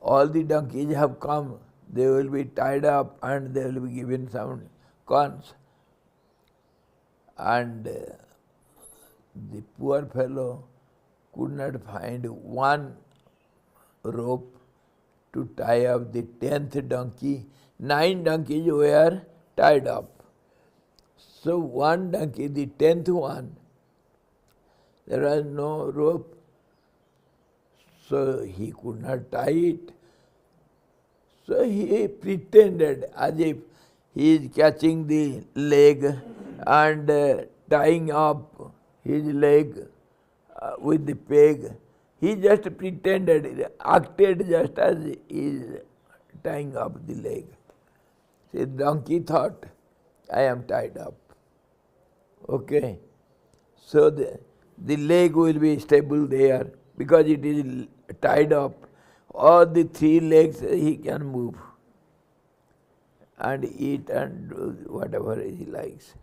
all the donkeys have come. They will be tied up and they will be given some corns. And the poor fellow could not find one rope to tie up the 10th donkey. 9 donkeys were tied up. So one donkey, the 10th one, there was no rope. So he could not tie it. So he pretended as if he is catching the leg and tying up his leg with the peg. He just pretended, acted just as he is tying up the leg. The donkey thought, I am tied up. Okay. So the leg will be stable there because it is tied up. All the three legs he can move and eat and do whatever he likes.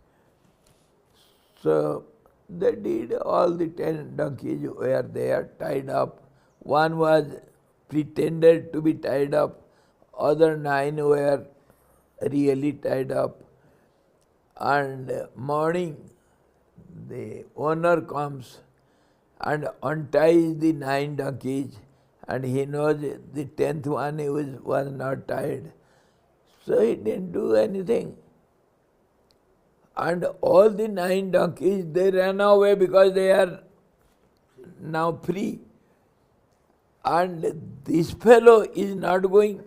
So they did, all the 10 donkeys were there tied up. One was pretended to be tied up, other 9 were really tied up. And morning the owner comes and unties the 9 donkeys, and he knows the 10th one was not tied. So he didn't do anything. And all the 9 donkeys, they ran away because they are now free. And this fellow is not going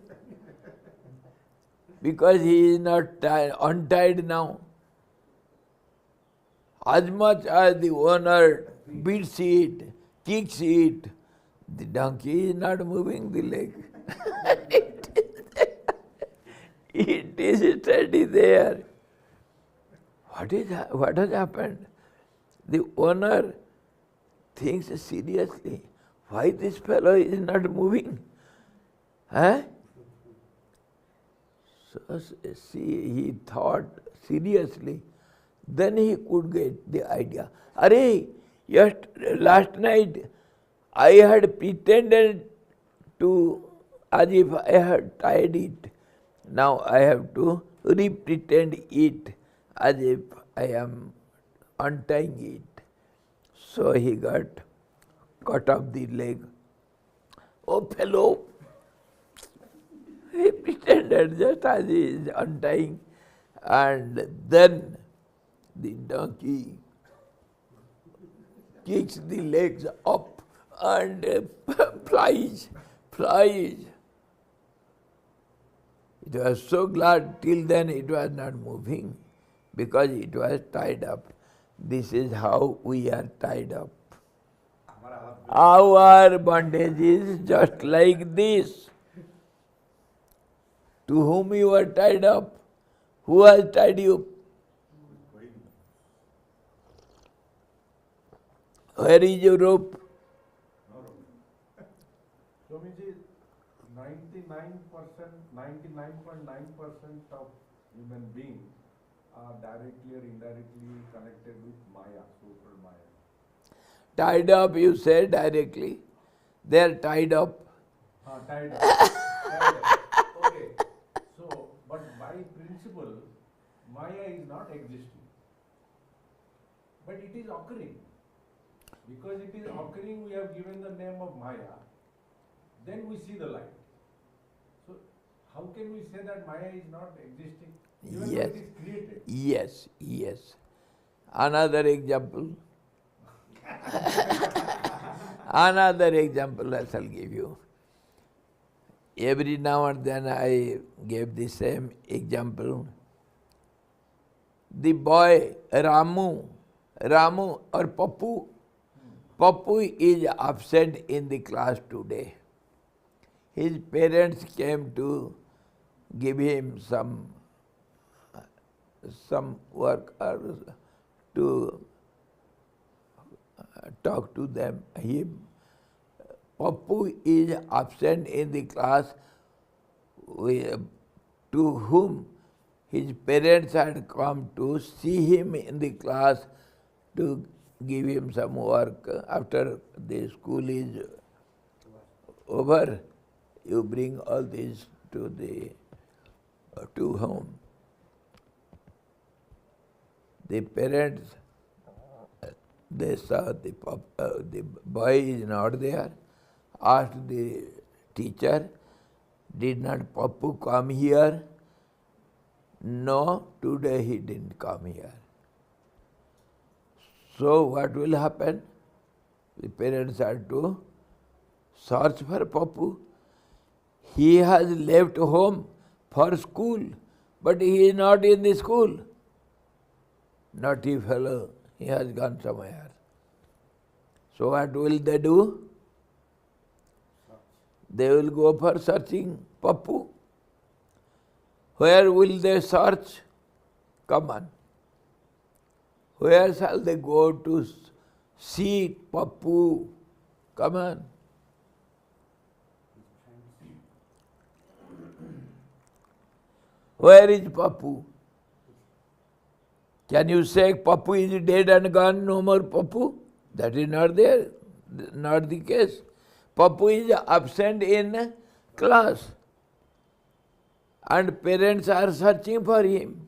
because he is not untied now. As much as the owner beats it, kicks it, the donkey is not moving the leg. It is steady there. What has happened? The owner thinks seriously, why this fellow is not moving? Huh? So see, he thought seriously. Then he could get the idea. Arey, last night I had pretended to as if I had tied it. Now I have to re-pretend it as if I am untying it. So he cut off the leg. Oh fellow, he pretended just as he is untying, and then the donkey kicks the legs up and flies. It was so glad, till then it was not moving because it was tied up. This is how we are tied up. Our bondage is just like this. To whom you are tied up? Who has tied you? Where is your rope? Swamiji, 99.9% of human beings are directly or indirectly connected with Maya, so-called Maya. Tied up, you say directly. They are tied up. Tied up. Tied up. Okay. So, but by principle, Maya is not existing. But it is occurring. Because it is occurring, we have given the name of Maya. Then we see the light. So, how can we say that Maya is not existing? Even though it is created. Yes. Another example. Another example I shall give you. Every now and then I gave the same example. The boy Ramu or Pappu. Pappu is absent in the class today. His parents came to give him some work or to talk to them. Pappu is absent in the class, to whom his parents had come to see him in the class to give him some work. After the school is over, you bring all this to home. The parents, they saw the boy is not there, asked the teacher, did not Pappu come here? No, today he didn't come here. So what will happen? The parents had to search for Pappu. He has left home for school, but he is not in the school. Naughty fellow, he has gone somewhere. So what will they do? They will go for searching Pappu. Where will they search? Come on. Where shall they go to seek Pappu? Come on. Where is Pappu? Can you say Pappu is dead and gone, no more Pappu? That is not there, not the case. Pappu is absent in class and parents are searching for him.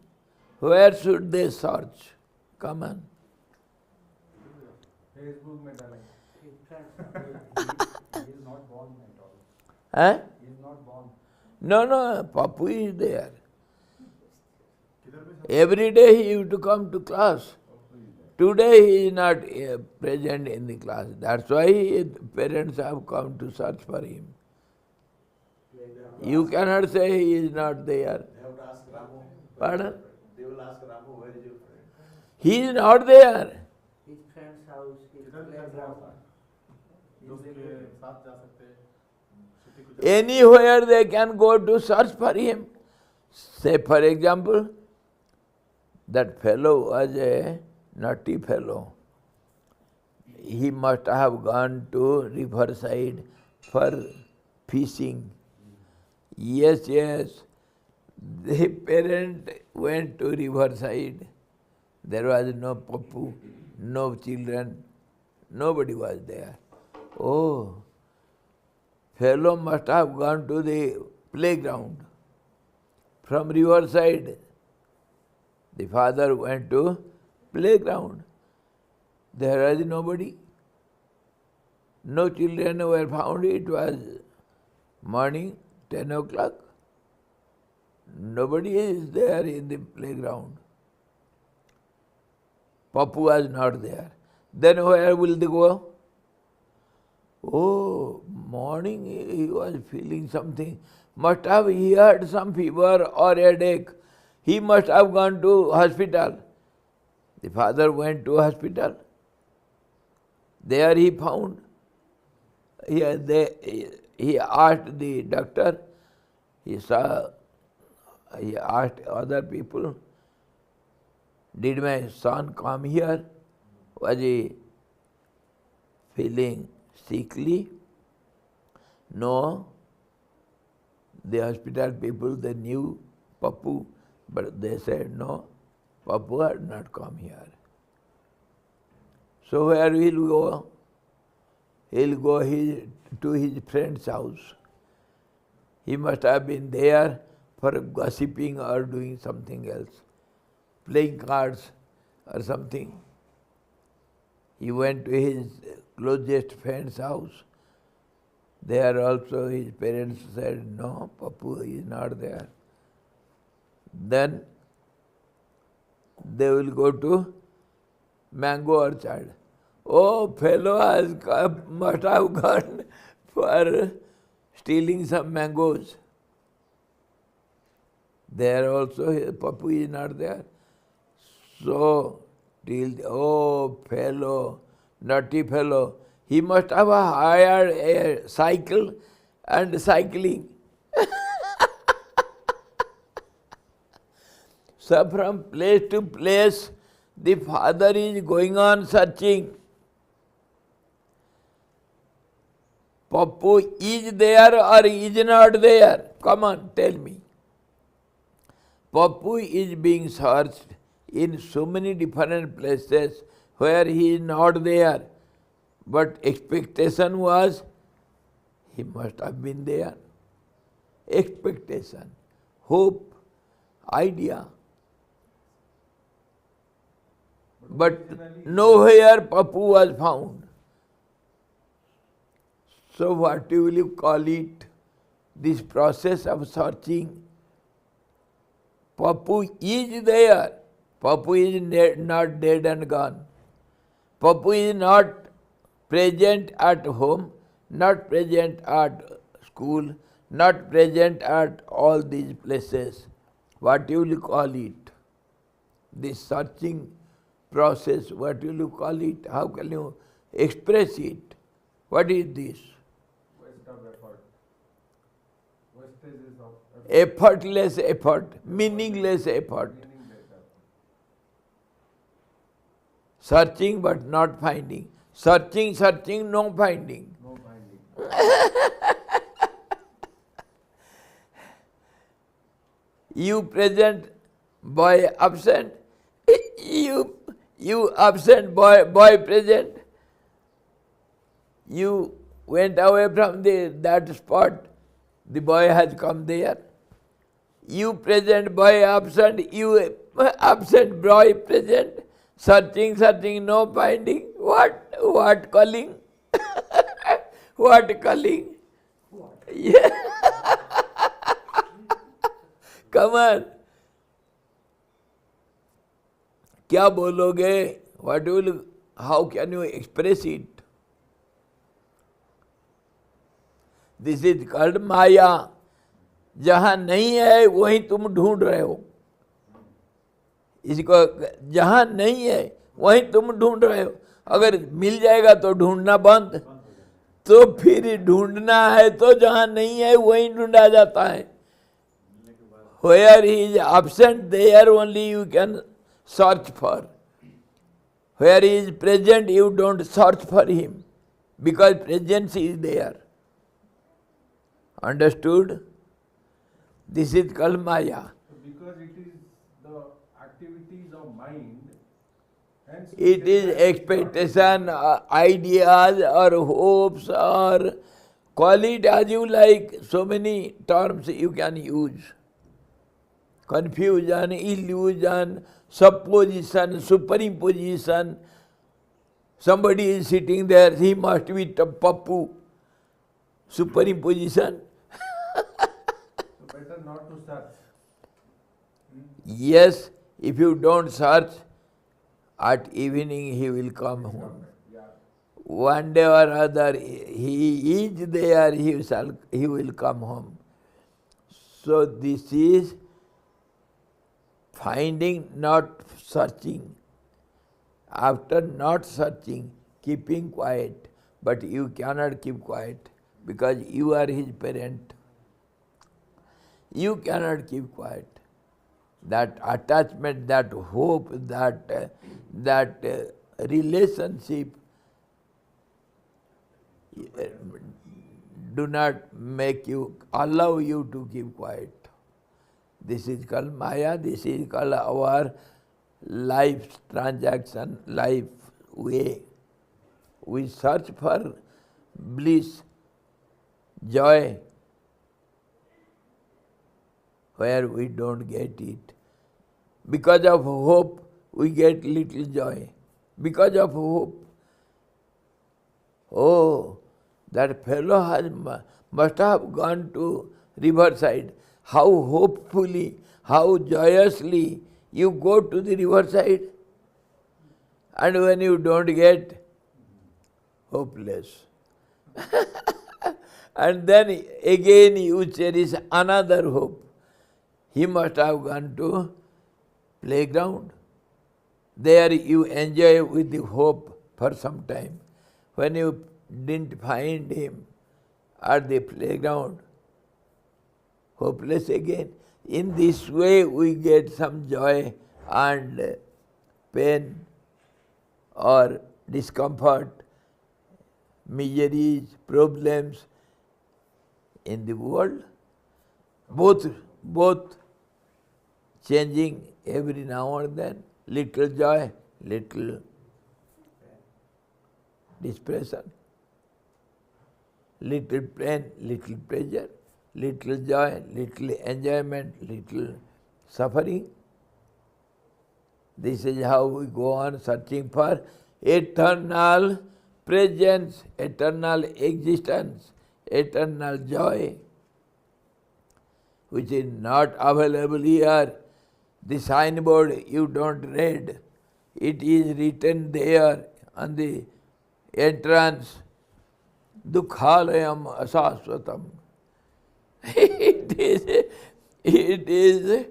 Where should they search? Come on. Facebook में डालें. He is not born at all. Huh? He is not born. No, Pappu is there. Every day he used to come to class. Today he is not present in the class. That's why his parents have come to search for him. You cannot say he is not there. They have to ask Ramu. Pardon? They will ask Ramu, where is your friend? He is not there. His friend's house, his किधर playground. दोस्त के साथ जा सकते हैं. छुट्टी को Anywhere they can go to search for him. Say for example, that fellow was a naughty fellow. He must have gone to riverside for fishing. Yes. The parent went to riverside. There was no Pappu, no children, nobody was there. Oh, fellow must have gone to the playground. From riverside, the father went to playground. There was nobody. No children were found. It was morning, 10 o'clock. Nobody is there in the playground. Pappu was not there. Then where will they go? Oh, morning he was feeling something. Must have he had some fever or headache. He must have gone to hospital. The father went to hospital. There he found. He asked the doctor. He asked other people, did my son come here? Was he feeling sickly? No. The hospital people, they knew Pappu, but they said no, Pappu had not come here. So where will he go? He'll go to his friend's house. He must have been there for gossiping or doing something else, playing cards or something. He went to his closest friend's house. There also his parents said, no, Pappu is not there. Then they will go to mango orchard. Oh, fellow must have gone for stealing some mangoes. There also Pappu is not there. So, oh fellow, naughty fellow, he must have hired a cycle and cycling. So from place to place, the father is going on searching. Pappu is there or is not there? Come on, tell me. Pappu is being searched in so many different places where he is not there. But expectation was, he must have been there. Expectation, hope, idea. But nowhere Pappu was found. So what will you call it? This process of searching. Pappu is there. Pappu is not dead and gone. Pappu is not present at home, not present at school, not present at all these places. What will you call it? This searching process, what will you call it? How can you express it? What is this? Waste of effort. Wastages of effort. Effortless effort, meaningless effort. Meaningless effort. Searching but not finding. Searching, searching, no finding. No finding. You present, boy absent. You absent, boy present. You went away from that spot, the boy has come there. You present, boy absent, you absent, boy present. Searching, searching, no finding. What calling? What calling? Yeah. Come on. क्या बोलोगे? What will? How can you express it? This is called Maya. जहाँ नहीं है वहीं तुम ढूंढ रहे हो. इसको जहाँ नहीं है वहीं तुम ढूंढ रहे हो. अगर मिल जाएगा तो ढूंढना बंद. तो फिर ढूंढना है तो जहाँ नहीं है वहीं ढूंढा जाता है. Where he is absent, there only you can search for. Where he is present, you don't search for him, because presence is there. Understood? This is called Maya. So because it is the activities of mind, hence It is expectation, ideas or hopes, or call it as you like. So many terms you can use. Confusion, illusion, supposition, superimposition. Somebody is sitting there, he must be Pappu. Superimposition. so better not to search. Yes, if you don't search, at evening he will come home. Yeah. One day or other, he is there, he will come home. So this is finding, not searching. After not searching, keeping quiet. But you cannot keep quiet because you are his parent. You cannot keep quiet. That attachment, that hope, that relationship do not allow you to keep quiet. This is called Maya, this is called our life transaction, life way. We search for bliss, joy, where we don't get it. Because of hope, we get little joy. Because of hope. Oh, that fellow must have gone to riverside. How hopefully, how joyously you go to the riverside, and when you don't get, hopeless. And then again you cherish another hope. He must have gone to playground. There you enjoy with the hope for some time. When you didn't find him at the playground, hopeless again. In this way we get some joy and pain or discomfort, miseries, problems in the world. Both changing every now and then. Little joy, little depression, little pain, little pleasure, little joy, little enjoyment, little suffering. This is how we go on searching for eternal presence, eternal existence, eternal joy, which is not available here. The signboard you don't read. It is written there on the entrance. Dukhalayam asasvatam. It is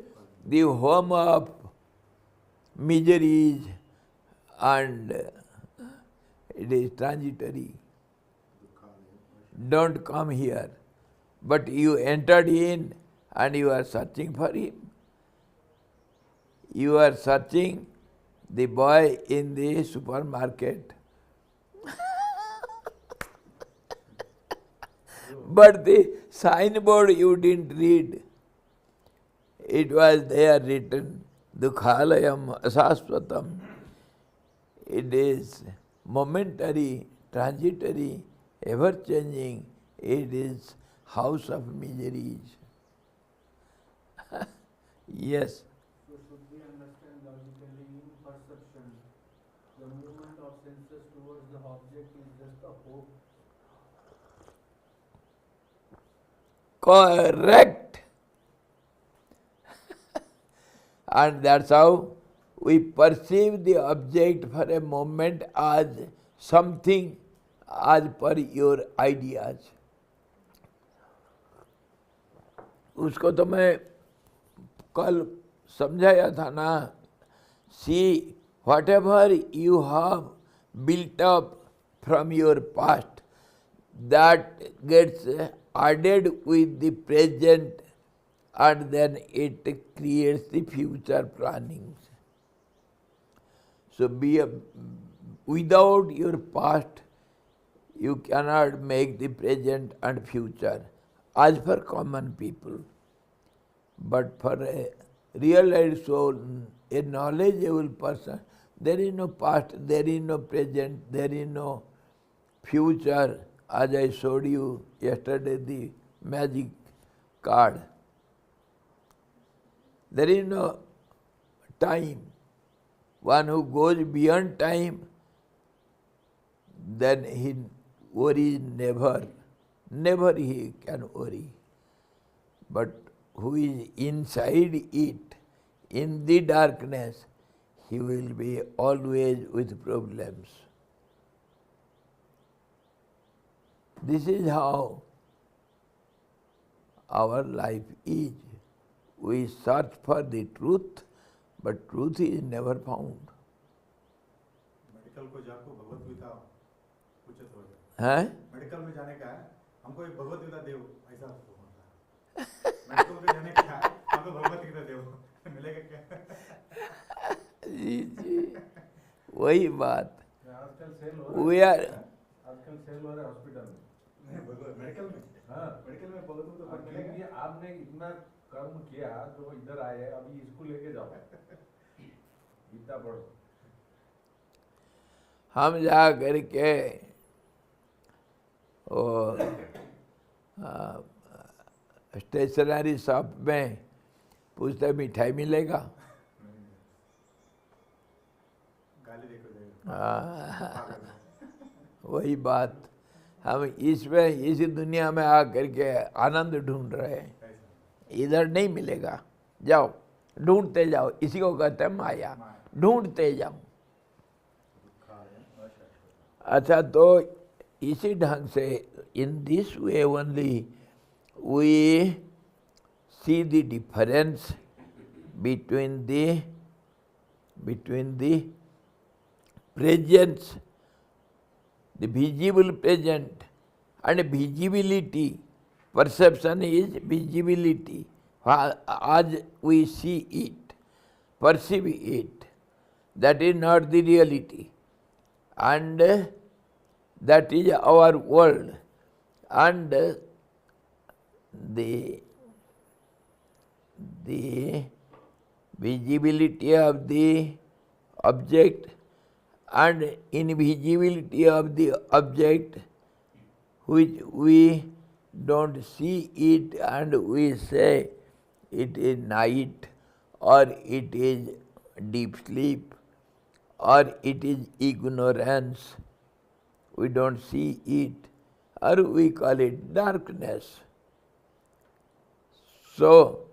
the home of miseries and it is transitory. Don't come here. But you entered in and you are searching for him. You are searching the boy in the supermarket. But the signboard you didn't read. It was there written, Dukhalayam asasvatam. It is momentary, transitory, ever-changing. It is house of miseries. Yes. So should we understand logically in perception, the movement of senses towards the object is just a hope? Correct. And that's how we perceive the object for a moment as something as per your ideas. उसको तो मैं कल समझाया था ना. See, whatever you have built up from your past, that gets added with the present and then it creates the future plannings. So without your past, you cannot make the present and future, as for common people. But for a realized soul, a knowledgeable person, there is no past, there is no present, there is no future. As I showed you yesterday, the magic card. There is no time. One who goes beyond time, then he worries never. Never he can worry. But who is inside it, in the darkness, he will be always with problems. This is how our life is. We search for the truth, but truth is never found. Medical को जाको भगवत गीता पूछे तो हैं? Medical में जाने का है, हमको एक भगवत गीता देव, ऐसा होता है. मेडिकल में जाने का है, हमको भगवत गीता देव, मिलेगा क्या? जी जी, वही बात. आजकल सेल हो रहा है. We are आजकल सेल हो रहा है हॉस्पिटल में. नहीं भगवत मेडिकल में. हाँ, मेडिकल में भगवत गीता और मिलेगा. क्योंकि आपने इतना कर्म किया तो इधर आए, अभी इसको लेके जाओ, गीता पढ़ो. हम जा करके वो स्टेशनरी शॉप में पूछते मिठाई मिलेगा. गाली देखो जाएगा. हाँ, वही बात. हम इसमें इस दुनिया में आ करके आनंद ढूंढ रहे हैं. इधर नहीं मिलेगा. जाओ ढूंढते जाओ. इसी को कहते हैं माया. ढूंढते जाओ. अच्छा, तो इसी ढंग से in this way only we see the difference between the presence, the visible present and visibility. Perception is visibility. As we see it, perceive it, that is not the reality. And that is our world. And the visibility of the object and invisibility of the object, which we don't see it and we say it is night or it is deep sleep or it is ignorance. We don't see it, or we call it darkness. So,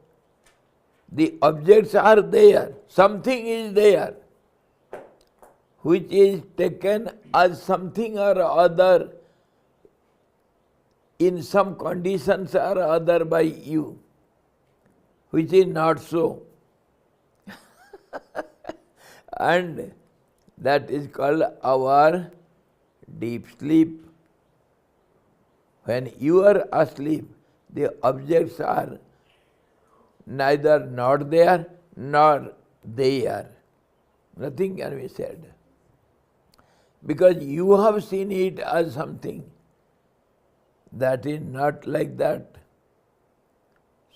the objects are there, something is there, which is taken as something or other in some conditions or other by you, which is not so. And that is called our deep sleep. When you are asleep, the objects are neither not there nor they are. Nothing can be said. Because you have seen it as something that is not like that.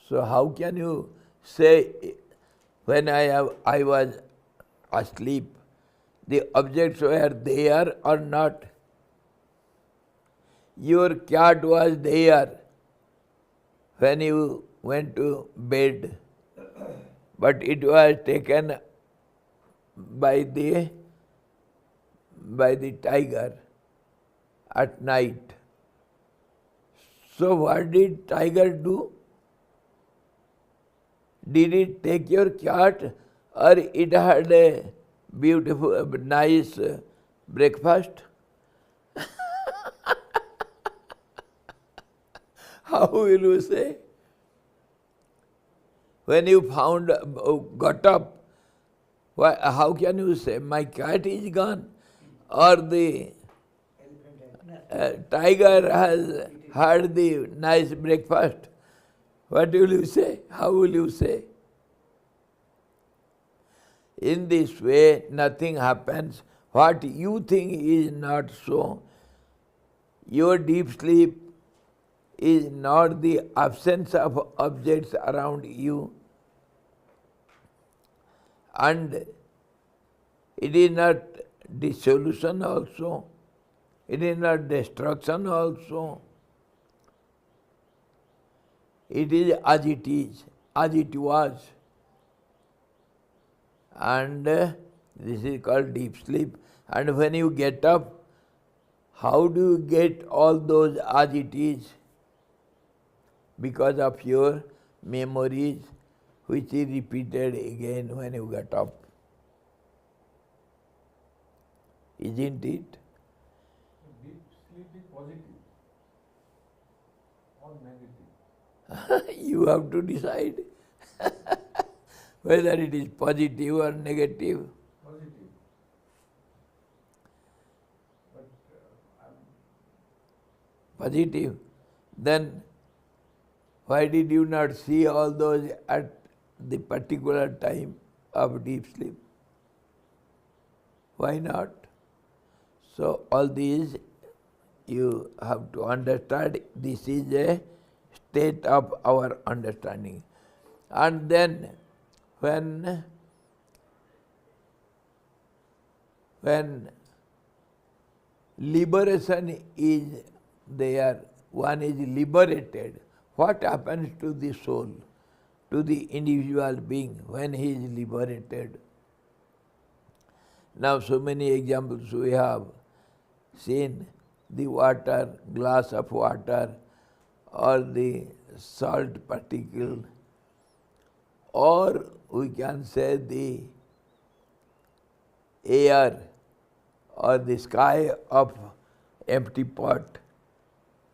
So how can you say, when I was asleep, the objects were there or not? Your cat was there when you went to bed, but it was taken by the tiger at night. So what did tiger do? Did it take your cat, or it had a beautiful, nice breakfast? How will you say? When you got up, how can you say, my cat is gone? Or the tiger has had the nice breakfast? What will you say? How will you say? In this way, nothing happens. What you think is not so. Your deep sleep is not the absence of objects around you, and it is not dissolution also, it is not destruction also. It is as it is, as it was. And this is called deep sleep. And when you get up, how do you get all those as it is? Because of your memories, which is repeated again when you get up. Isn't it? Deep sleep is positive or negative? You have to decide whether it is positive or negative. Positive. But Positive. Then why did you not see all those at the particular time of deep sleep? Why not? So all these you have to understand. This is a state of our understanding. And then when liberation is there, one is liberated, what happens to the soul, to the individual being when he is liberated? Now so many examples we have seen, the water, glass of water, or the salt particle, or we can say the air or the sky of empty pot,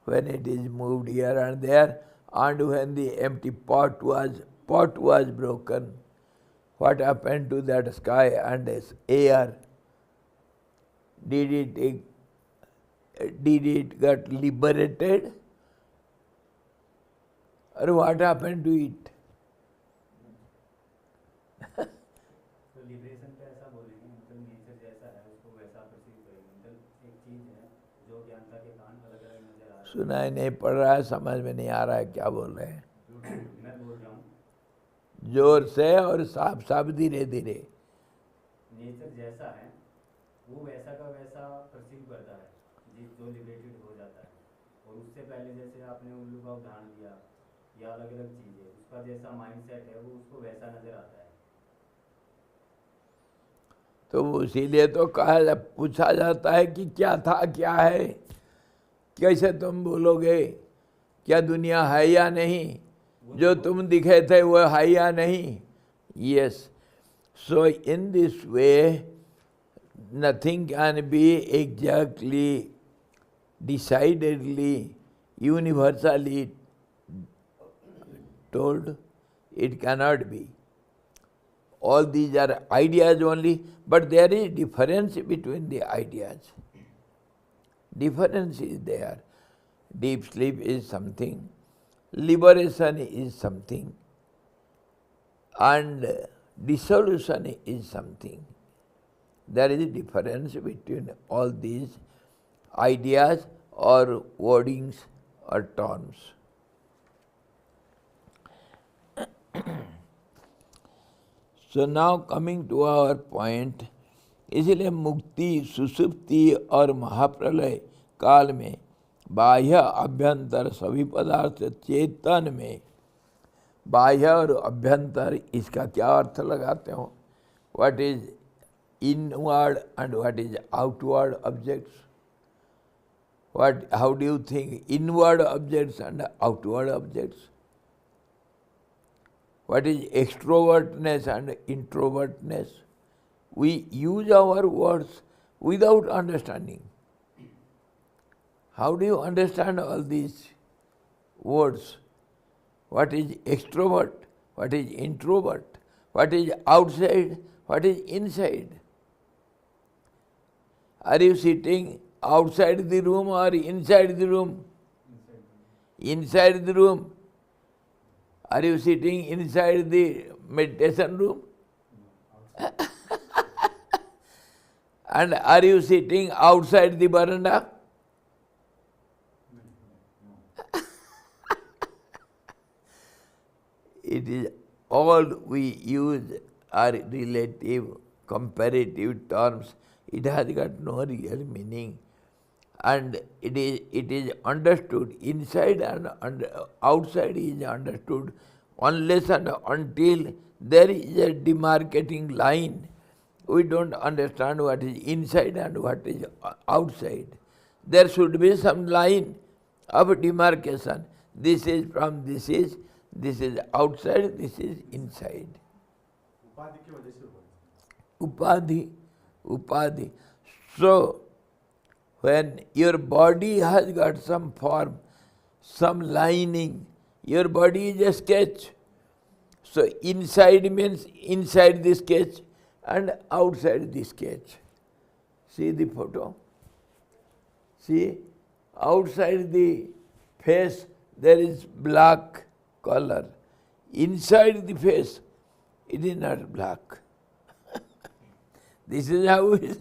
when it is moved here and there, and when the empty pot was broken, what happened to that sky and this air? Did it get liberated? Or what happened to it? तो liberation पे ऐसा बोलेंगे, मतलब nature जैसा है उसको वैसा perceive करेंगे, मतलब एक चीज है जो ज्ञानता के कारण अलग अलग नजर आ रहा है। सुनाई नहीं पड़ रहा है, समझ में नहीं आ रहा है क्या बोल रहे हैं। मैं बोल रहा हूँ जोर से और साफ साफ धीरे धीरे। नेचर जैसा है वो वैसा का वैसा परसीव करता है जो लिबरेटेड हो जाता है, और उससे पहले जैसे आपने उल्लू का उदाहरण दिया या अलग अलग चीजें, उसका जैसा माइंडसेट है वो उसको वैसा नजर आता है। तो इसीलिए तो पूछा जाता है कि क्या था क्या है, कैसे तुम बोलोगे, क्या दुनिया है या नहीं, जो तुम दिखे थे वो है या नहीं। Yes, so in this way nothing can be exactly decidedly universally told? It cannot be. All these are ideas only, but there is difference between the ideas. Difference is there. Deep sleep is something, liberation is something, and dissolution is something. There is a difference between all these ideas or wordings or terms. So now coming to our point, इसलिए मुक्ति, सुषुप्ति और महाप्रलय काल में बाह्य अभ्यंतर सभी पदार्थ चेतन में, बाह्य और अभ्यंतर इसका क्या अर्थ लगाते हो? What is inward and what is outward objects? how do you think inward objects and outward objects? What is extrovertness and introvertness? We use our words without understanding. How do you understand all these words? What is extrovert? What is introvert? What is outside? What is inside? Are you sitting outside the room or inside the room? Inside the room. Are you sitting inside the meditation room? And are you sitting outside the veranda? It is all we use are relative, comparative terms. It has got no real meaning. And it is understood inside and outside is understood unless and until there is a demarcating line. We don't understand what is inside and what is outside. There should be some line of demarcation. This is from this is outside, this is inside. उपाधि की वजह से हुआ है। Upadhi. So, when your body has got some form, some lining, your body is a sketch. So, inside means inside the sketch and outside the sketch. See the photo? See, outside the face there is black color. Inside the face, it is not black. This is how it is.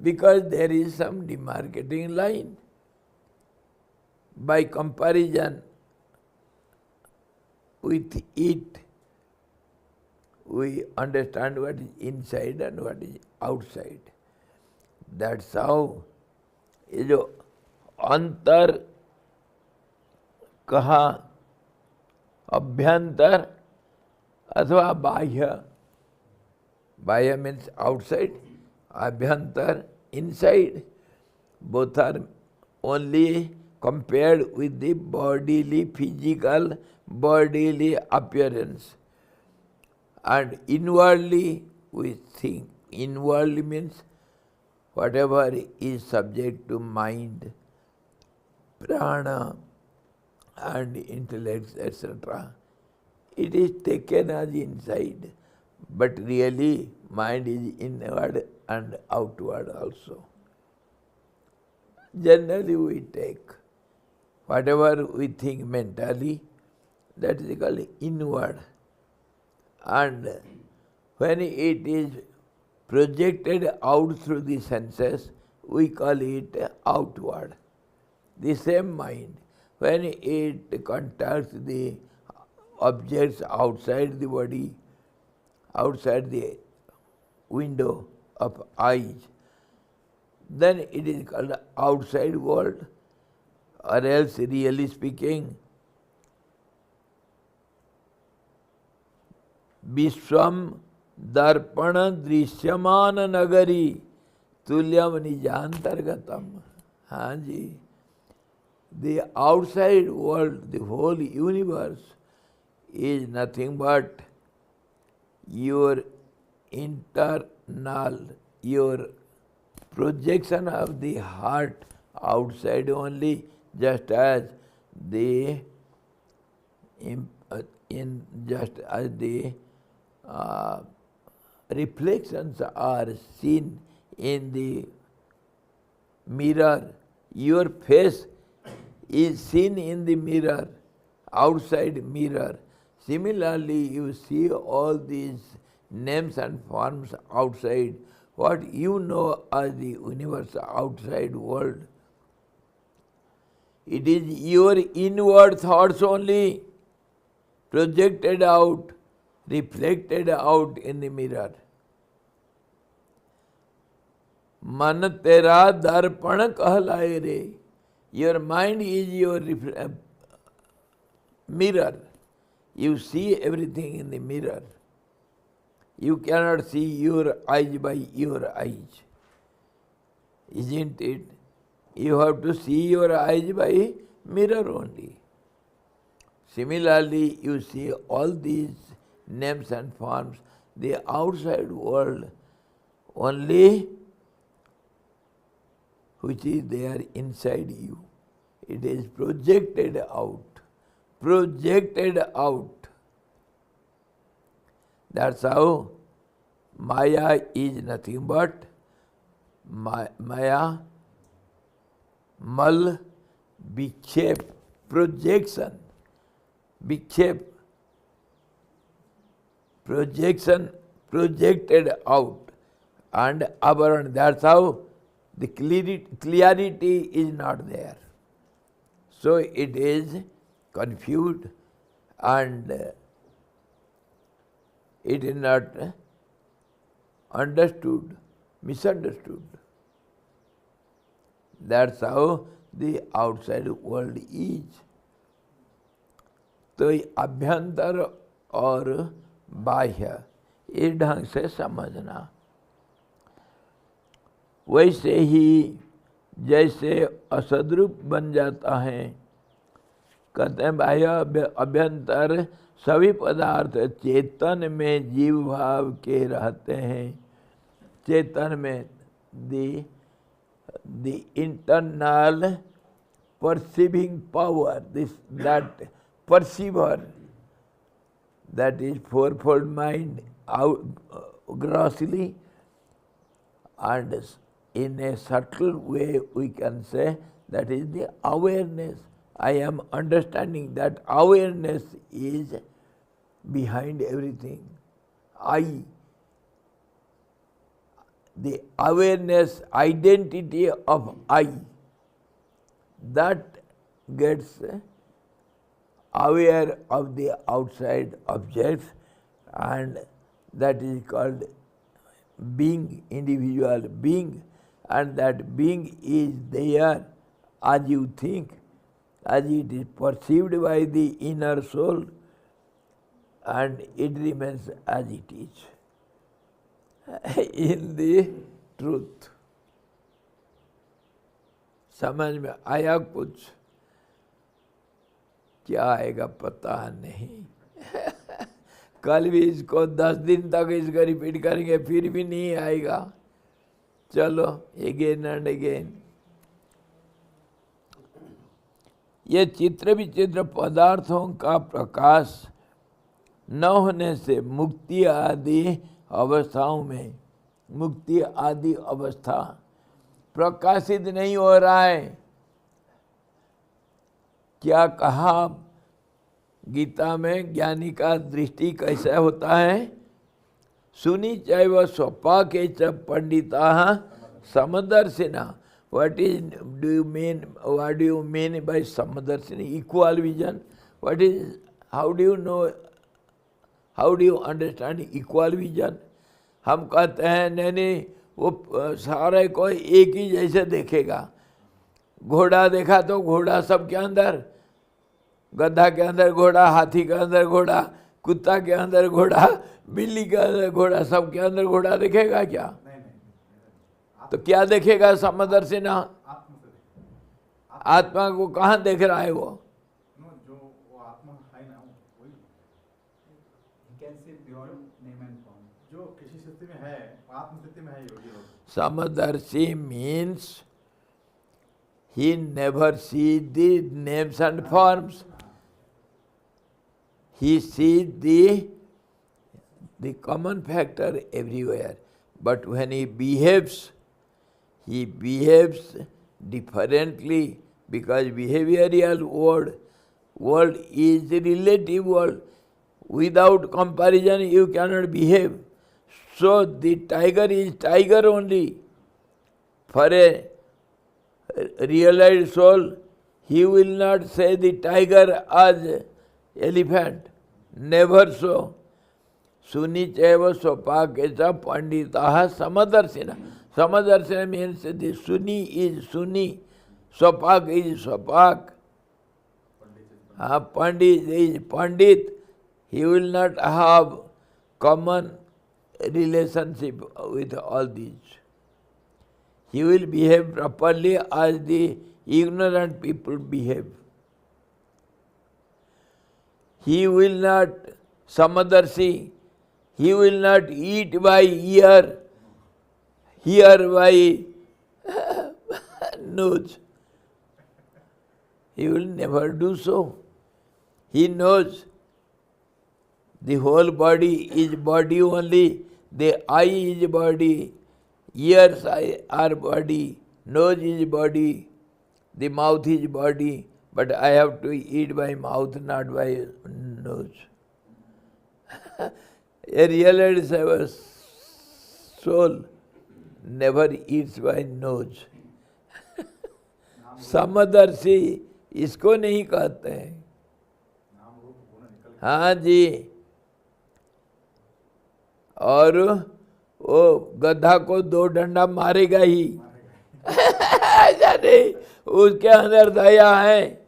Because there is some demarcating line. By comparison with it, we understand what is inside and what is outside. That's how ये जो अंतर कहा अभ्यंतर अथवा बाह्य, बाह्य means outside, abhyantar inside, both are only compared with the bodily, physical, bodily appearance. And inwardly we think. Inwardly means whatever is subject to mind, prana and intellect, etc. It is taken as inside, but really mind is inward and outward also. Generally we take whatever we think mentally, that is called inward. And when it is projected out through the senses, we call it outward. The same mind, when it contacts the objects outside the body, outside the window of eyes, then it is called outside world, or else really speaking, Vishwam Darpana Drishyamana Nagari Tulyam Nijantargatam. Hanji. The outside world, the whole universe, is nothing but your internal, your projection of the heart outside only. just as the reflections are seen in the mirror, your face is seen in the mirror, outside mirror. Similarly, you see all these names and forms outside, what you know as the universe, outside world. It is your inward thoughts only projected out, reflected out in the mirror. मन तेरा दर्पण कहलाए रे. Your mind is your mirror. You see everything in the mirror. You cannot see your eyes by your eyes. Isn't it? You have to see your eyes by mirror only. Similarly, you see all these names and forms, the outside world only which is there inside you. It is projected out. Projected out. That's how Maya is nothing but Maya, Mal, Vikshep, projection. Vikshep, projection, projected out. And Avaran, that's how the clarity is not there. So it is confused and it is not understood, misunderstood. That's how the outside world is. तो अभ्यंतर और बाह्य इस ढंग से समझना. वैसे ही जैसे असद्रूप बन जाता है, कहते हैं बाह्य अभ्यंतर सभी पदार्थ चेतन में जीव भाव के रहते हैं. चेतन में the internal perceiving power, that perceiver, that is fourfold mind out grossly, and in a subtle way we can say that is the awareness. I am understanding that awareness is behind everything. The awareness, identity of I, that gets aware of the outside objects, and that is called being, individual being, and that being is there as you think, as it is perceived by the inner soul, and it remains as it is in the truth. समझ में आया कुछ? क्या आएगा पता नहीं. कल भी इसको 10 दिन तक इसको रिपीट करेंगे फिर भी नहीं आएगा. चलो अगेन एंड अगेन. ये चित्र विचित्र पदार्थों का प्रकाश न होने से मुक्ति आदि अवस्थाओं में, मुक्ति आदि अवस्था प्रकाशित नहीं हो रहा है. क्या कहा गीता में, ज्ञानी का दृष्टि कैसा होता है? सुनी चैव स्वपा के च Pandita समदर्शिना. What do you mean by samadarsini? Equal vision. What is? How do you know? How do you understand equal vision? हम कहते हैं नहीं वो सारे को एक ही जैसे देखेगा. घोड़ा देखा तो घोड़ा सबके अंदर, गधा के अंदर घोड़ा, हाथी के अंदर घोड़ा, कुत्ता के अंदर घोड़ा, बिल्ली के अंदर घोड़ा, सबके अंदर घोड़ा देखेगा क्या? तो क्या देखेगा समदर्शिना? आत्मा को कहाँ देख रहा है वो? जो वो आत्मा है ना, वही can see beyond name and form. जो किसी स्थिति में है, आत्म स्थिति में है योगी लोग. समदर्शी means He never sees the names and forms. He sees the common factor everywhere. But when he behaves differently, because behavioral world is a relative world. Without comparison, you cannot behave. So the tiger is tiger only. For a realized soul, he will not say the tiger as elephant. Never so. Suni chaiva sopakecha panditaha samadarshina. Samadarshina means the Suni is Suni, Sopak is Sopak. Pandit is Pandit. He will not have common relationship with all these. He will behave properly as the ignorant people behave. He will not Samadarshi. He will not eat by ear, hear by nose. He will never do so. He knows the whole body is body only. The eye is body, ears are body, nose is body, the mouth is body, but I have to eat by mouth, not by nose. A realized soul never eats by nose. समदर्शी इसको नहीं कहते हैं. हाँ जी. और वो गधा को 2 डंडा मारेगा ही. ऐसा नहीं, उसके अंदर दया है,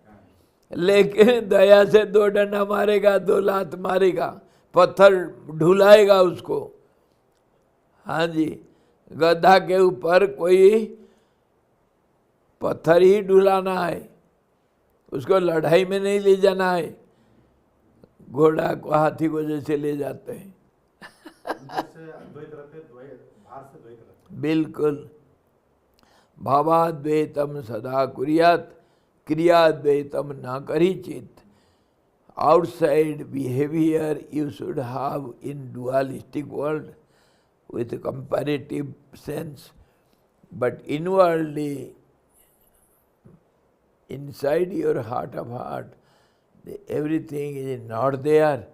लेकिन दया से 2 डंडा मारेगा, 2 लात मारेगा, पत्थर ढुलाएगा उसको. हाँ जी. गधा के ऊपर कोई पत्थर ही ढुलाना है, उसको लड़ाई में नहीं ले जाना है. घोड़ा को हाथी को जैसे ले जाते हैं. बिल्कुल. भावाद्वैतम सदा कुर्यात, क्रियाद्वैतम न करिचित. Outside behavior you should have in dualistic world with comparative sense, but inwardly, inside your heart of heart, everything is not there,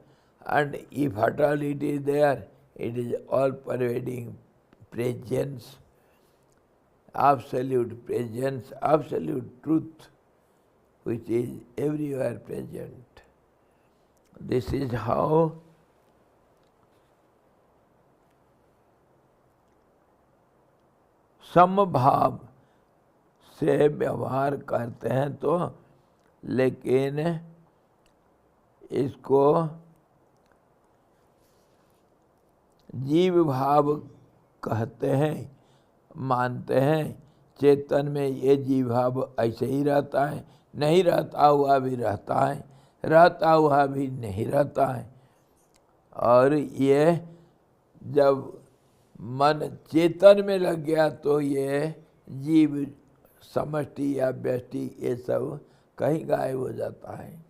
and if at all it is there, it is all pervading presence, absolute presence, absolute truth, which is everywhere present. This is how समभाव से व्यवहार करते हैं. तो लेकिन इसको जीव भाव कहते हैं, मानते हैं. चेतन में ये जीव भाव ऐसे ही रहता है, नहीं रहता हुआ भी रहता है, रहता हुआ भी नहीं रहता है. और ये जब मन चेतन में लग गया तो ये जीव समष्टि या व्यष्टि ये सब कहीं गायब हो जाता है.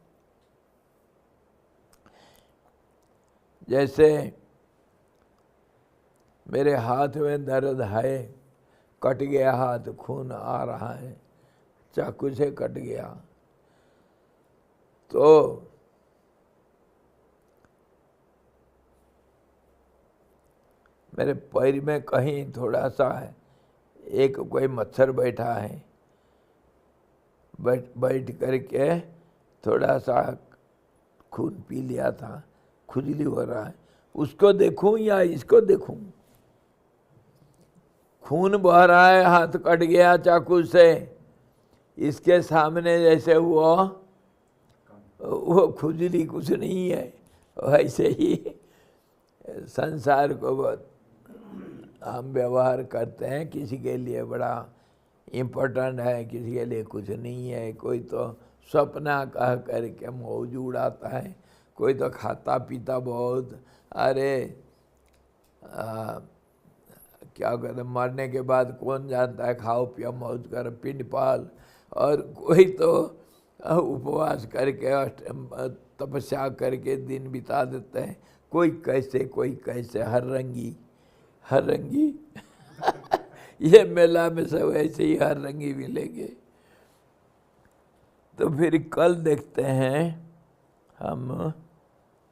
जैसे मेरे हाथ में दर्द है, कट गया हाथ, खून आ रहा है, चाकू से कट गया, तो मेरे पैर में कहीं थोड़ा सा है, एक कोई मच्छर बैठा है, बैठ करके थोड़ा सा खून पी लिया था, खुजली हो रहा है. उसको देखूं या इसको देखूं? खून बह रहा है, हाथ कट गया चाकू से, इसके सामने जैसे वो खुजली कुछ नहीं है. वैसे ही संसार को बहुत हम व्यवहार करते हैं. किसी के लिए बड़ा इम्पोर्टेंट है, किसी के लिए कुछ नहीं है. कोई तो सपना कह करके मौज उड़ाता है, कोई तो खाता पीता बहुत. अरे क्या कहते, मरने के बाद कौन जानता है, खाओ पिया मौज कर, पिंड पाल. और कोई तो उपवास करके तपस्या करके दिन बिता देते हैं, कोई कैसे हर रंगी ये मेला में सब ऐसे ही हर रंगी मिलेंगे। तो फिर कल देखते हैं हम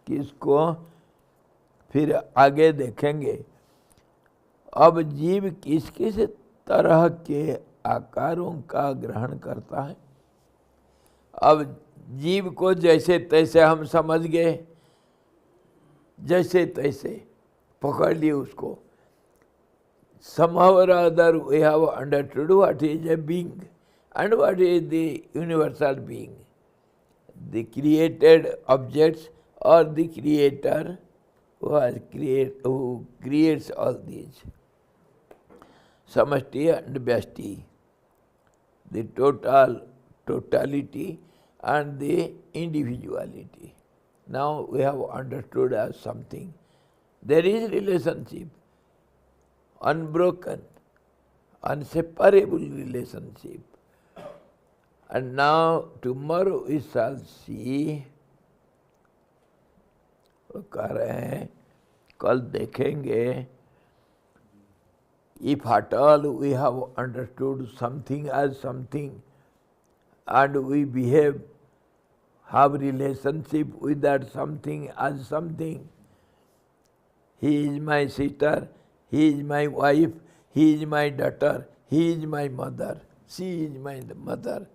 किसको, फिर आगे देखेंगे। अब जीव किस किस तरह के आकारों का ग्रहण करता है। अब जीव को जैसे तैसे हम समझ गए, जैसे तैसे पकड़ लिए उसको। Somehow or other we have understood what is a being and what is the universal being. The created objects or the creator who creates all these. Samashti and Vyashti, the totality and the individuality. Now we have understood as something. There is relationship, unbroken, inseparable relationship. And now tomorrow we shall see, वो कह रहे हैं कल देखेंगे, if at all we have understood something as something and we have relationship with that something as something. He is my sister, he is my wife, he is my daughter, he is my mother, she is my mother.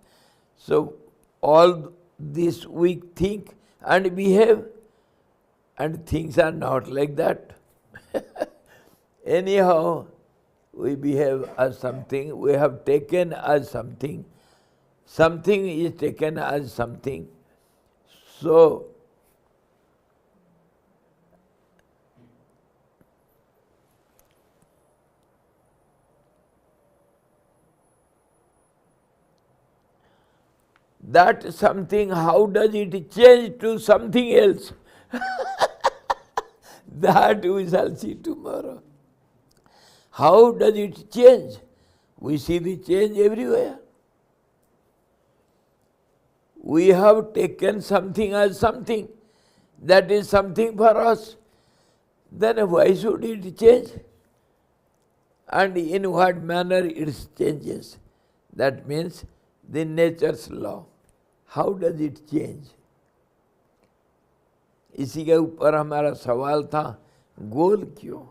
So all this we think and behave, and things are not like that. Anyhow, we behave as something, we have taken as something, something is taken as something. So, that something, how does it change to something else? That we shall see tomorrow. How does it change? We see the change everywhere. We have taken something as something, that is something for us. Then why should it change? And in what manner it changes? That means the nature's law. How does it change? इसी के ऊपर हमारा सवाल था, गोल क्यों?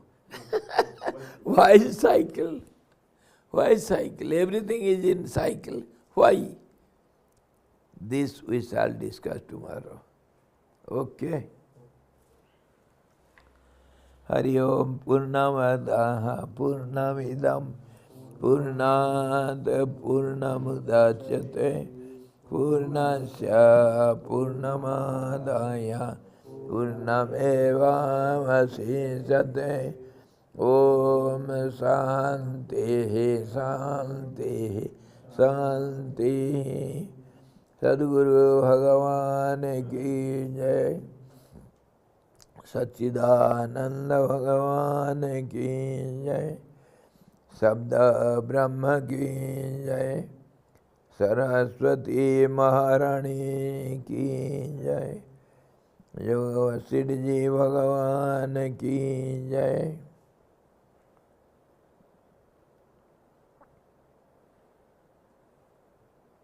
Why cycle? Why cycle? Everything is in cycle. Why? This we shall discuss tomorrow. Okay. Hari Om Purnamadaha Purnamidam Purnad Purnamudachyate Purnasya Purnamadaya Purnameva Vasisthate. Om Shanti Shanti Shanti. Sadguru Bhagavan ki jai, Satchidananda Bhagavan ki jai, Sabda Brahma ki jai, Saraswati Maharani ki jai, Yoga Siddhi Bhagavan ki jai.